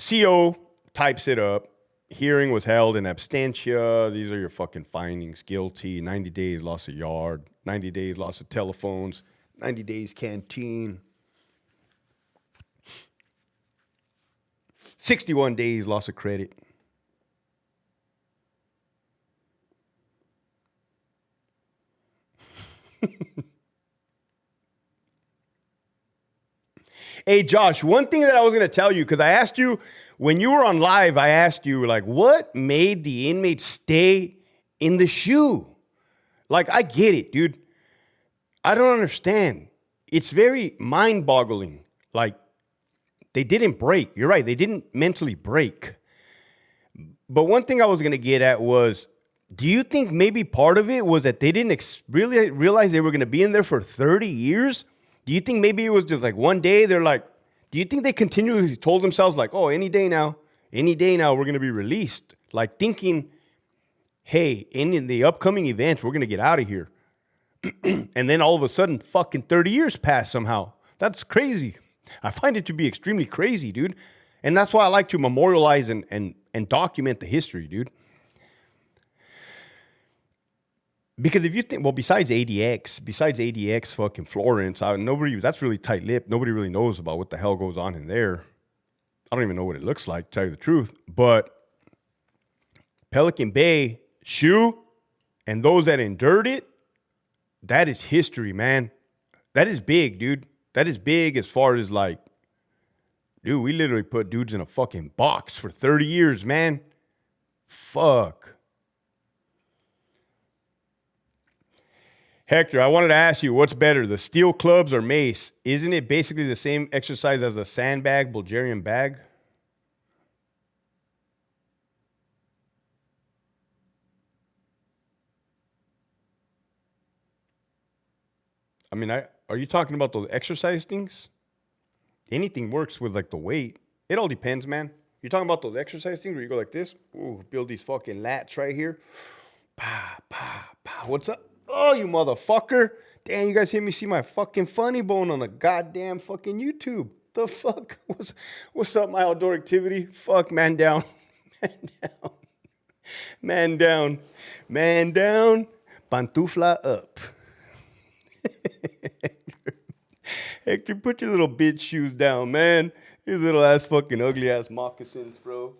CO types it up. Hearing was held in absentia. These are your fucking findings. Guilty. 90 days loss of yard. 90 days loss of telephones. 90 days canteen. 61 days loss of credit. Hey, Josh, one thing that I was going to tell you, because I asked you, when you were on live, I asked you, like, what made the inmate stay in the shoe? Like, I get it, dude. I don't understand. It's very mind-boggling. Like, they didn't break. You're right. They didn't mentally break. But one thing I was going to get at was, do you think maybe part of it was that they didn't really realize they were going to be in there for 30 years? Do you think maybe it was just like one day they're like, do you think they continuously told themselves like, oh, any day now, we're going to be released? Like thinking, hey, in the upcoming events, we're going to get out of here. And then all of a sudden, fucking 30 years pass somehow. That's crazy. I find it to be extremely crazy, dude. And that's why I like to memorialize and document the history, dude. Because if you think, well, besides ADX, fucking Florence, that's really tight-lipped. Nobody really knows about what the hell goes on in there. I don't even know what it looks like, to tell you the truth. But Pelican Bay, shoe, and those that endured it, that is history, man. That is big, dude. That is big as far as like, dude, we literally put dudes in a fucking box for 30 years, man. Fuck. Hector, I wanted to ask you, what's better, the steel clubs or mace? Isn't it basically the same exercise as a sandbag, Bulgarian bag? I mean, are you talking about those exercise things? Anything works with like the weight. It all depends, man. You're talking about those exercise things where you go like this? Ooh, build these fucking lats right here. Pa, pa, pa. What's up? Oh, you motherfucker. Damn, you guys hear me see my fucking funny bone on the goddamn fucking YouTube. The fuck? What's up, my outdoor activity? Fuck, man down. Man down. Man down. Man down. Pantufla up. Hector, put your little bitch shoes down, man. These little ass fucking ugly ass moccasins, bro.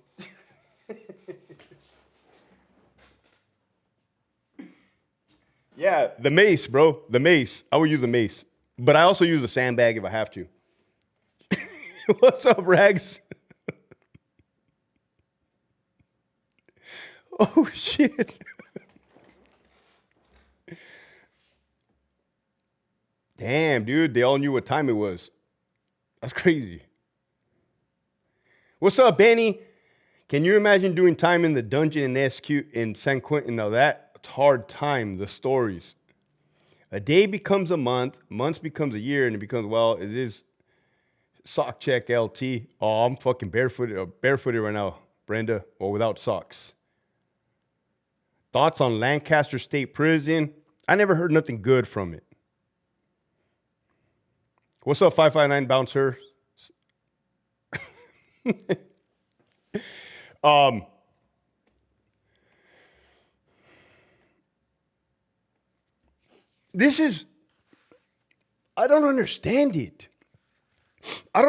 Yeah, the mace, bro. The mace. I would use a mace. But I also use a sandbag if I have to. What's up, Rags? Oh, shit. Damn, dude. They all knew what time it was. That's crazy. What's up, Benny? Can you imagine doing time in the dungeon in SQ in San Quentin? Now that's hard time, the stories. A day becomes a month, months becomes a year, and it becomes, well, it is sock check LT. Oh, I'm fucking barefooted right now, Brenda, or without socks. Thoughts on Lancaster State Prison? I never heard nothing good from it. What's up, 559 Bouncer? I don't understand it. I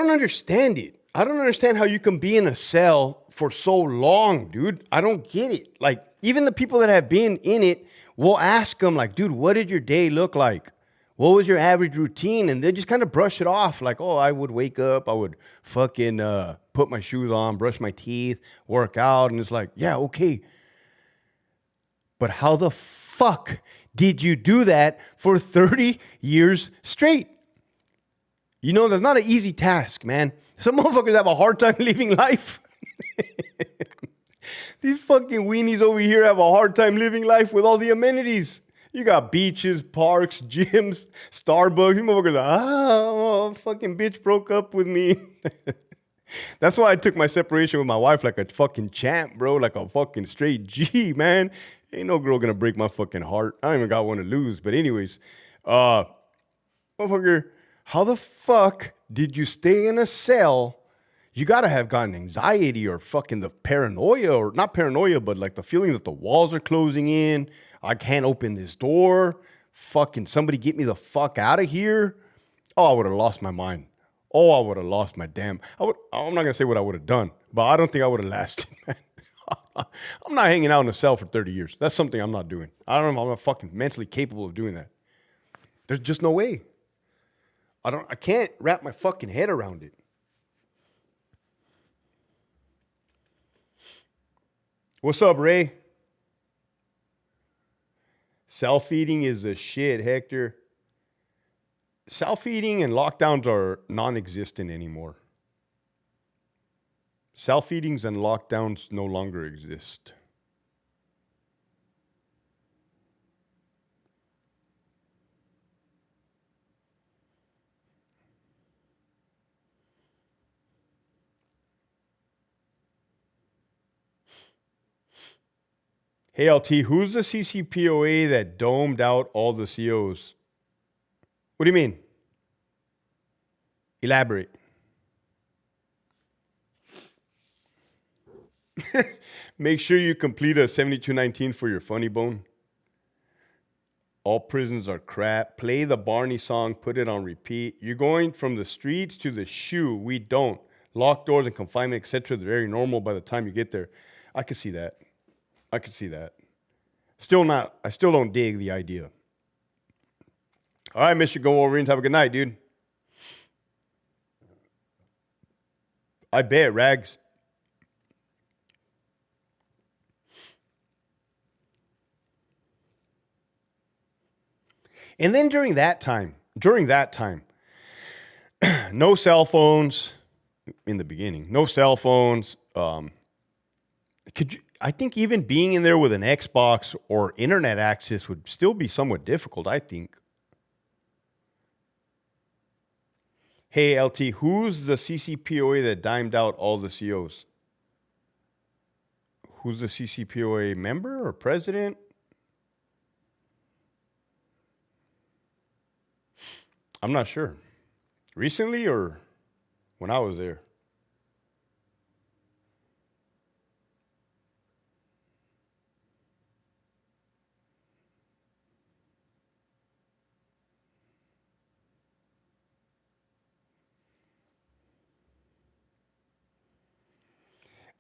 don't understand how you can be in a cell for so long, dude. I don't get it. Like, even the people that have been in it, we'll ask them, like, dude, what did your day look like? What was your average routine? And they just kind of brush it off. Like, oh, I would wake up. I would fucking put my shoes on, brush my teeth, work out. And it's like, yeah, okay. But how the fuck did you do that for 30 years straight? You know, that's not an easy task, man. Some motherfuckers have a hard time living life. These fucking weenies over here have a hard time living life with all the amenities. You got beaches, parks, gyms, Starbucks. These motherfuckers are, fucking bitch broke up with me. That's why I took my separation with my wife like a fucking champ, bro. Like a fucking straight G, man. Ain't no girl gonna break my fucking heart. I don't even got one to lose. But anyways, motherfucker, how the fuck did you stay in a cell? You gotta have gotten anxiety or fucking the paranoia, or not paranoia, but like the feeling that the walls are closing in. I can't open this door. Fucking somebody get me the fuck out of here. Oh, I would have lost my mind. Oh, I would have lost my damn. I'm not gonna say what I would have done, but I don't think I would have lasted, man. I'm not hanging out in a cell for 30 years. That's something I'm not doing. I don't know if I'm not fucking mentally capable of doing that. There's just no way. I can't wrap my fucking head around it. What's up, Ray? Self-feeding is the shit, Hector. Self-feeding and lockdowns are non-existent anymore. Self-feedings and lockdowns no longer exist. Hey, LT, who's the CCPOA that domed out all the COs? What do you mean? Elaborate. Make sure you complete a 7219 for your funny bone. All prisons are crap. Play the Barney song, put it on repeat. You're going from the streets to the shoe. We don't. Locked doors and confinement, etc. They're very normal by the time you get there. I could see that. I still don't dig the idea. All right, Mr. Go Wolverines, have a good night, dude. I bet, Rags. And then during that time, no cell phones in the beginning, no cell phones. I think even being in there with an Xbox or internet access would still be somewhat difficult, I think. Hey, LT, who's the CCPOA that dimed out all the COs? Who's the CCPOA member or president? I'm not sure. Recently or when I was there?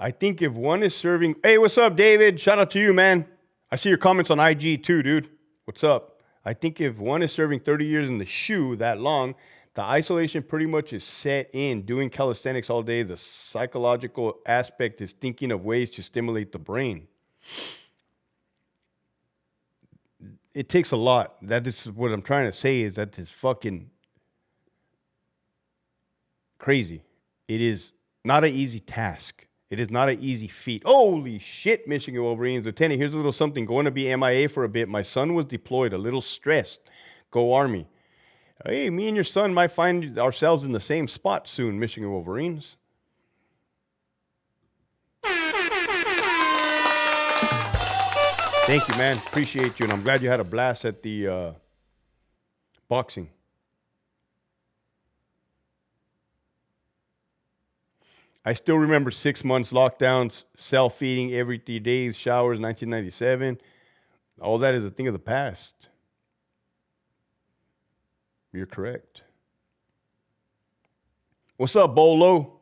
I think if one is serving... Hey, what's up, David? Shout out to you, man. I see your comments on IG too, dude. What's up? I think if one is serving 30 years in the shoe that long, the isolation pretty much is set in. Doing calisthenics all day, the psychological aspect is thinking of ways to stimulate the brain. It takes a lot. That is what I'm trying to say, is that it's fucking crazy. It is not an easy task. It is not an easy feat. Holy shit, Michigan Wolverines. Lieutenant, here's a little something. Going to be MIA for a bit. My son was deployed, a little stressed. Go Army. Hey, me and your son might find ourselves in the same spot soon, Michigan Wolverines. Thank you, man. Appreciate you. And I'm glad you had a blast at the boxing. I still remember 6 months lockdowns, self-feeding every 3 days, showers, 1997. All that is a thing of the past. You're correct. What's up, Bolo?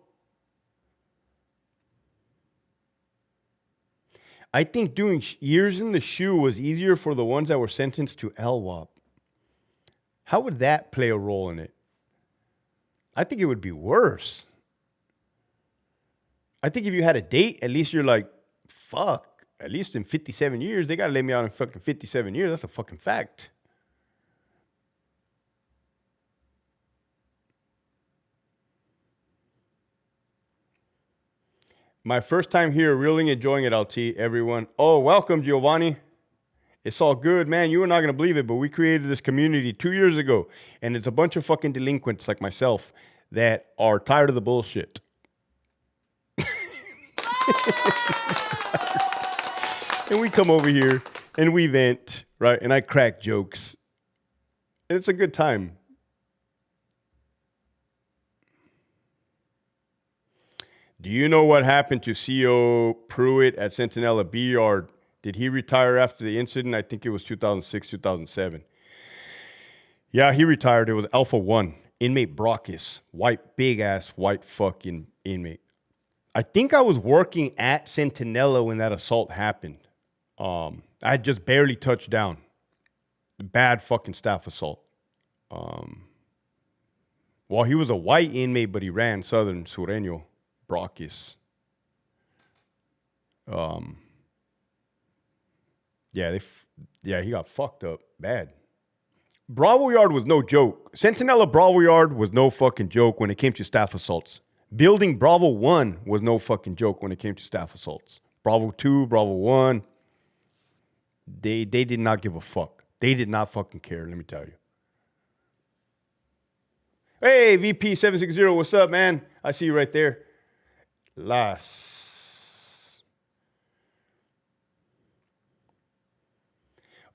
I think doing years in the shoe was easier for the ones that were sentenced to LWOP. How would that play a role in it? I think it would be worse. I think if you had a date, at least you're like, fuck, at least in 57 years. They got to let me out in fucking 57 years. That's a fucking fact. My first time here, really enjoying it, LT, everyone. Oh, welcome, Giovanni. It's all good, man. You are not going to believe it, but we created this community 2 years ago, and it's a bunch of fucking delinquents like myself that are tired of the bullshit. And we come over here, and we vent, right? And I crack jokes. And it's a good time. Do you know what happened to CO Pruitt at Centinela B Yard? Did he retire after the incident? I think it was 2006, 2007. Yeah, he retired. It was Alpha 1. Inmate Brockus. White, big-ass, white fucking inmate. I think I was working at Centinela when that assault happened. I had just barely touched down. Bad fucking staff assault. Well, he was a white inmate, but he ran Southern Sureño. Brockus. Yeah, he got fucked up bad. Bravo Yard was no joke. Centinela Bravo Yard was no fucking joke when it came to staff assaults. Building Bravo 1 was no fucking joke when it came to staff assaults. Bravo 2, Bravo 1, they did not give a fuck. They did not fucking care, let me tell you. Hey, VP760, what's up, man? I see you right there.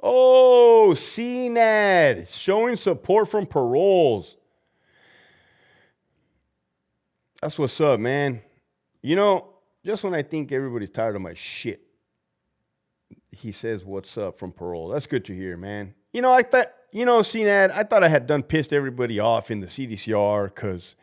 Oh, CNAD showing support from paroles. That's what's up, man. You know, just when I think everybody's tired of my shit, he says, what's up from parole. That's good to hear, man. You know, CNAD, I thought I had done pissed everybody off in the CDCR because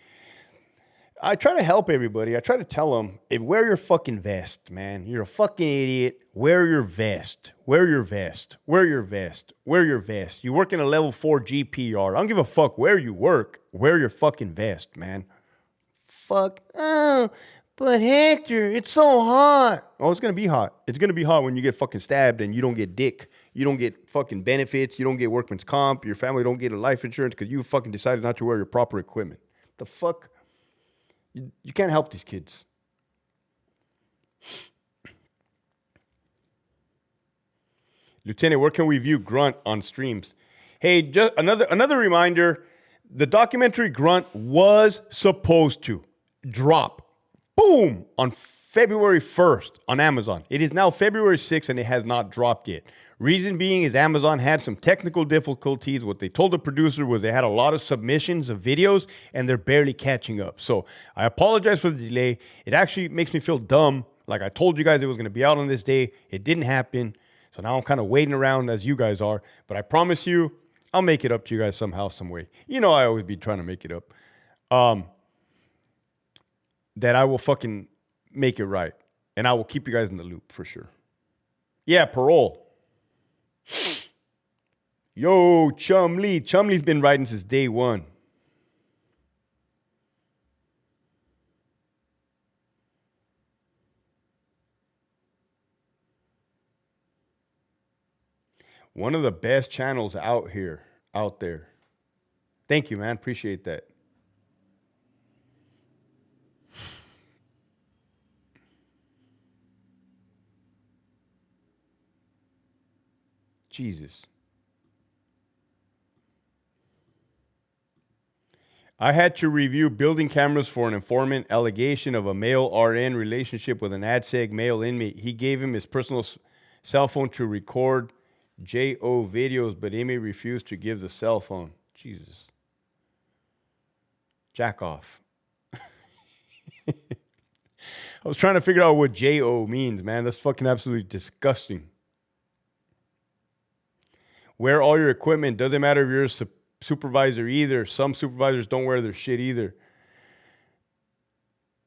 I try to help everybody. I try to tell them, hey, wear your fucking vest, man. You're a fucking idiot. Wear your vest. Wear your vest. Wear your vest. Wear your vest. You work in a level 4 GPR. I don't give a fuck where you work. Wear your fucking vest, man. Fuck. Oh, but Hector, it's so hot. Oh, it's going to be hot. It's going to be hot when you get fucking stabbed and you don't get dick. You don't get fucking benefits. You don't get workman's comp. Your family don't get a life insurance because you fucking decided not to wear your proper equipment. The fuck? You can't help these kids. Lieutenant, where can we view Grunt on streams? Hey, just another reminder. The documentary Grunt was supposed to drop, boom, on February 1st on Amazon. It is now February 6th and it has not dropped yet. Reason being is Amazon had some technical difficulties. What they told the producer was they had a lot of submissions of videos and they're barely catching up. So I apologize for the delay. It actually makes me feel dumb. Like I told you guys it was going to be out on this day. It didn't happen. So now I'm kind of waiting around as you guys are. But I promise you, I'll make it up to you guys somehow, some way. You know I always be trying to make it up. That I will fucking make it right. And I will keep you guys in the loop for sure. Yeah, parole. Yo, Chumlee. Chumlee's been writing since day one. One of the best channels out there. Thank you, man. Appreciate that. Jesus. I had to review building cameras for an informant allegation of a male RN relationship with an ADSEG male inmate. He gave him his personal cell phone to record JO videos, but inmate refused to give the cell phone. Jesus. Jack off. I was trying to figure out what JO means, man. That's fucking absolutely disgusting. Wear all your equipment. Doesn't matter if you're a supervisor either. Some supervisors don't wear their shit either.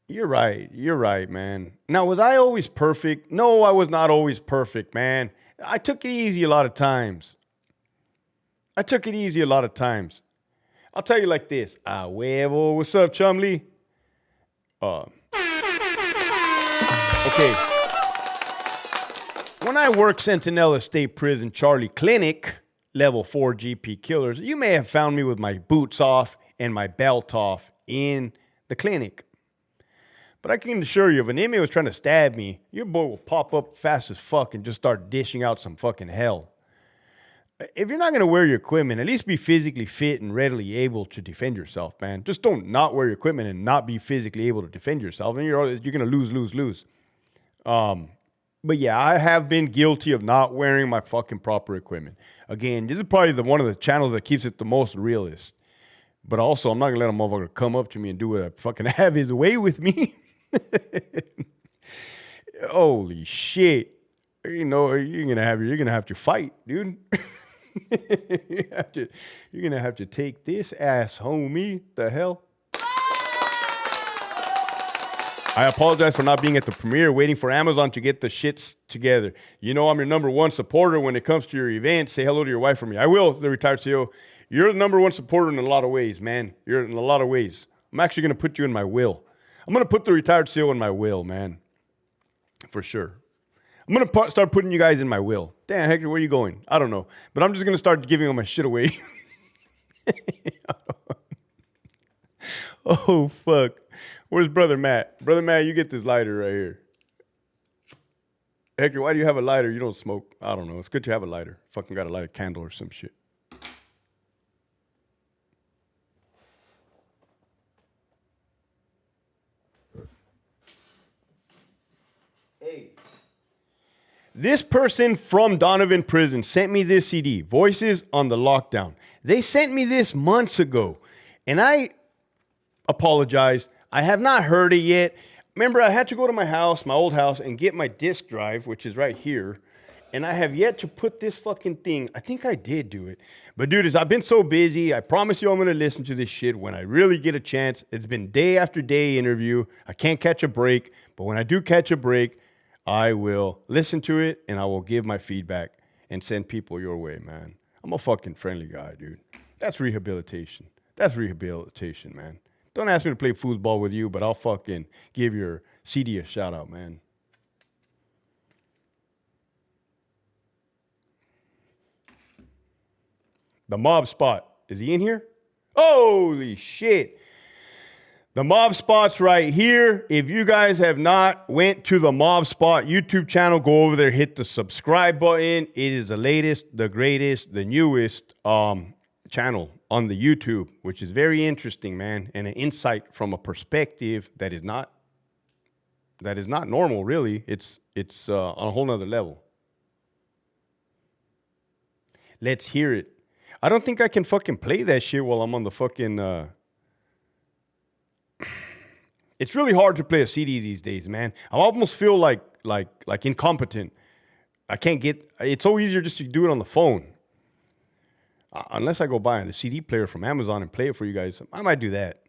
You're right, man. Now, was I always perfect? No, I was not always perfect, man. I took it easy a lot of times. I'll tell you like this. Ah, huevo. What's up, Chumlee? Okay. when I worked Centinela State Prison Charlie Clinic, level 4 GP killers, you may have found me with my boots off and my belt off in the clinic. But I can assure you, if an inmate was trying to stab me, your boy will pop up fast as fuck and just start dishing out some fucking hell. If you're not going to wear your equipment, at least be physically fit and readily able to defend yourself, man. Just don't not wear your equipment and not be physically able to defend yourself. And you're going to lose. But yeah, I have been guilty of not wearing my fucking proper equipment. Again, this is probably one of the channels that keeps it the most realist. But also, I'm not going to let a motherfucker come up to me and do what I fucking have his way with me. Holy shit. You know, you're going to have to fight, dude. You're going to have to take this ass, homie. The hell? I apologize for not being at the premiere, waiting for Amazon to get the shits together. You know I'm your number one supporter when it comes to your event. Say hello to your wife for me. I will, the retired CEO. You're the number one supporter in a lot of ways, man. You're in a lot of ways. I'm actually going to put you in my will. I'm going to put the retired CEO in my will, man. For sure. I'm going to start putting you guys in my will. Damn, Hector, where are you going? I don't know. But I'm just going to start giving all my shit away. Oh, fuck. Where's Brother Matt? Brother Matt, you get this lighter right here. Hector, why do you have a lighter? You don't smoke. I don't know. It's good to have a lighter. Fucking got to light a candle or some shit. Hey. This person from Donovan Prison sent me this CD, Voices on the Lockdown. They sent me this months ago, and I apologize. I have not heard it yet. Remember, I had to go to my house, my old house, and get my disc drive, which is right here. And I have yet to put this fucking thing. I think I did do it. But dude, I've been so busy. I promise you I'm going to listen to this shit when I really get a chance. It's been day after day interview. I can't catch a break. But when I do catch a break, I will listen to it and I will give my feedback and send people your way, man. I'm a fucking friendly guy, dude. That's rehabilitation. That's rehabilitation, man. Don't ask me to play foosball with you, but I'll fucking give your CD a shout out, man. The mob spot. Is he in here? Holy shit. The mob spot's right here. If you guys have not went to the Mob Spot YouTube channel, go over there, hit the subscribe button. It is the latest, the greatest, the newest channel on the YouTube, which is very interesting, man, and an insight from a perspective that is not normal, really. It's on a whole nother level. Let's hear it. I don't think I can fucking play that shit while I'm on the fucking. It's really hard to play a CD these days, man. I almost feel like incompetent. I can't get. It's so easier just to do it on the phone. Unless I go buy a CD player from Amazon and play it for you guys, I might do that.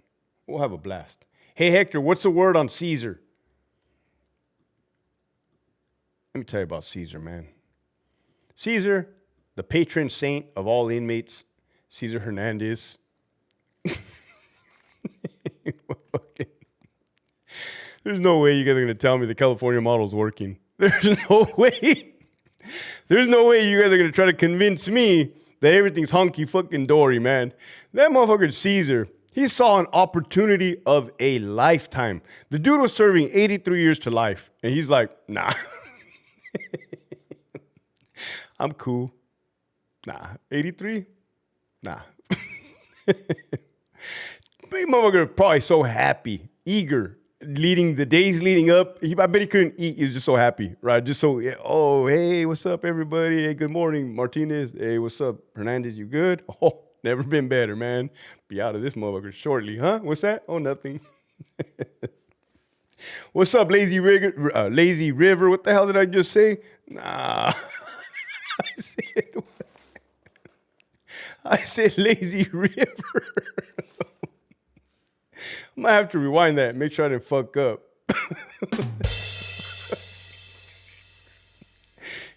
We'll have a blast. Hey, Hector, what's the word on Caesar? Let me tell you about Caesar, man. Caesar, the patron saint of all inmates, Caesar Hernandez. There's no way you guys are going to tell me the California model is working. There's no way. There's no way you guys are going to try to convince me that everything's honky fucking dory, man. That motherfucker Caesar, he saw an opportunity of a lifetime. The dude was serving 83 years to life, and he's like, nah. I'm cool. Nah. 83? Nah. But motherfucker probably so happy, eager, leading the days leading up. I bet he couldn't eat. He was just so happy, right? Just so, oh, hey, what's up, everybody? Hey, good morning, Martinez. Hey, what's up, Hernandez? You good? Oh, never been better, man. Be out of this motherfucker shortly, huh? What's that? Oh, nothing. What's up, Lazy River? Lazy River? What the hell did I just say? Nah. I said Lazy River. I might have to rewind that and make sure I didn't fuck up.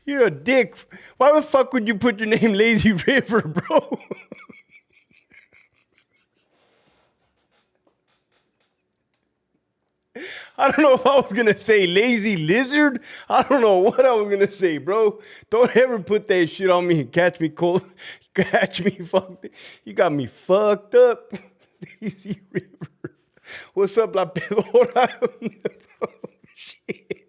You're a dick. Why the fuck would you put your name Lazy River, bro? I don't know if I was going to say lazy lizard. I don't know what I was going to say, bro. Don't ever put that shit on me and catch me cold. Catch me fucked. You got me fucked up. Lazy river. What's up, la pedora? Shit.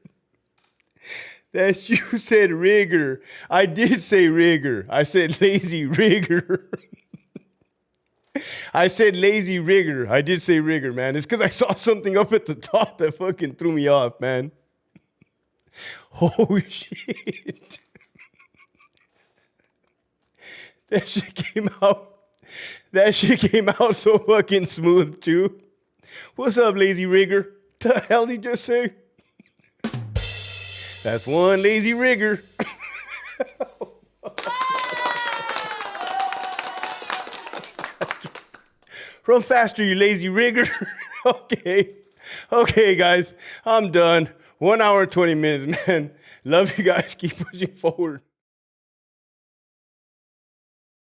That you said rigger. I did say rigger. I said lazy rigger. I said lazy rigger. I did say rigger, man. It's because I saw something up at the top that fucking threw me off, man. Oh, shit. That shit came out. That shit came out so fucking smooth, too. What's up, lazy rigger? The hell did he just say? That's one lazy rigger. Run faster, you lazy rigger. Okay. Okay, guys. I'm done. 1 hour, 20 minutes, man. Love you guys. Keep pushing forward.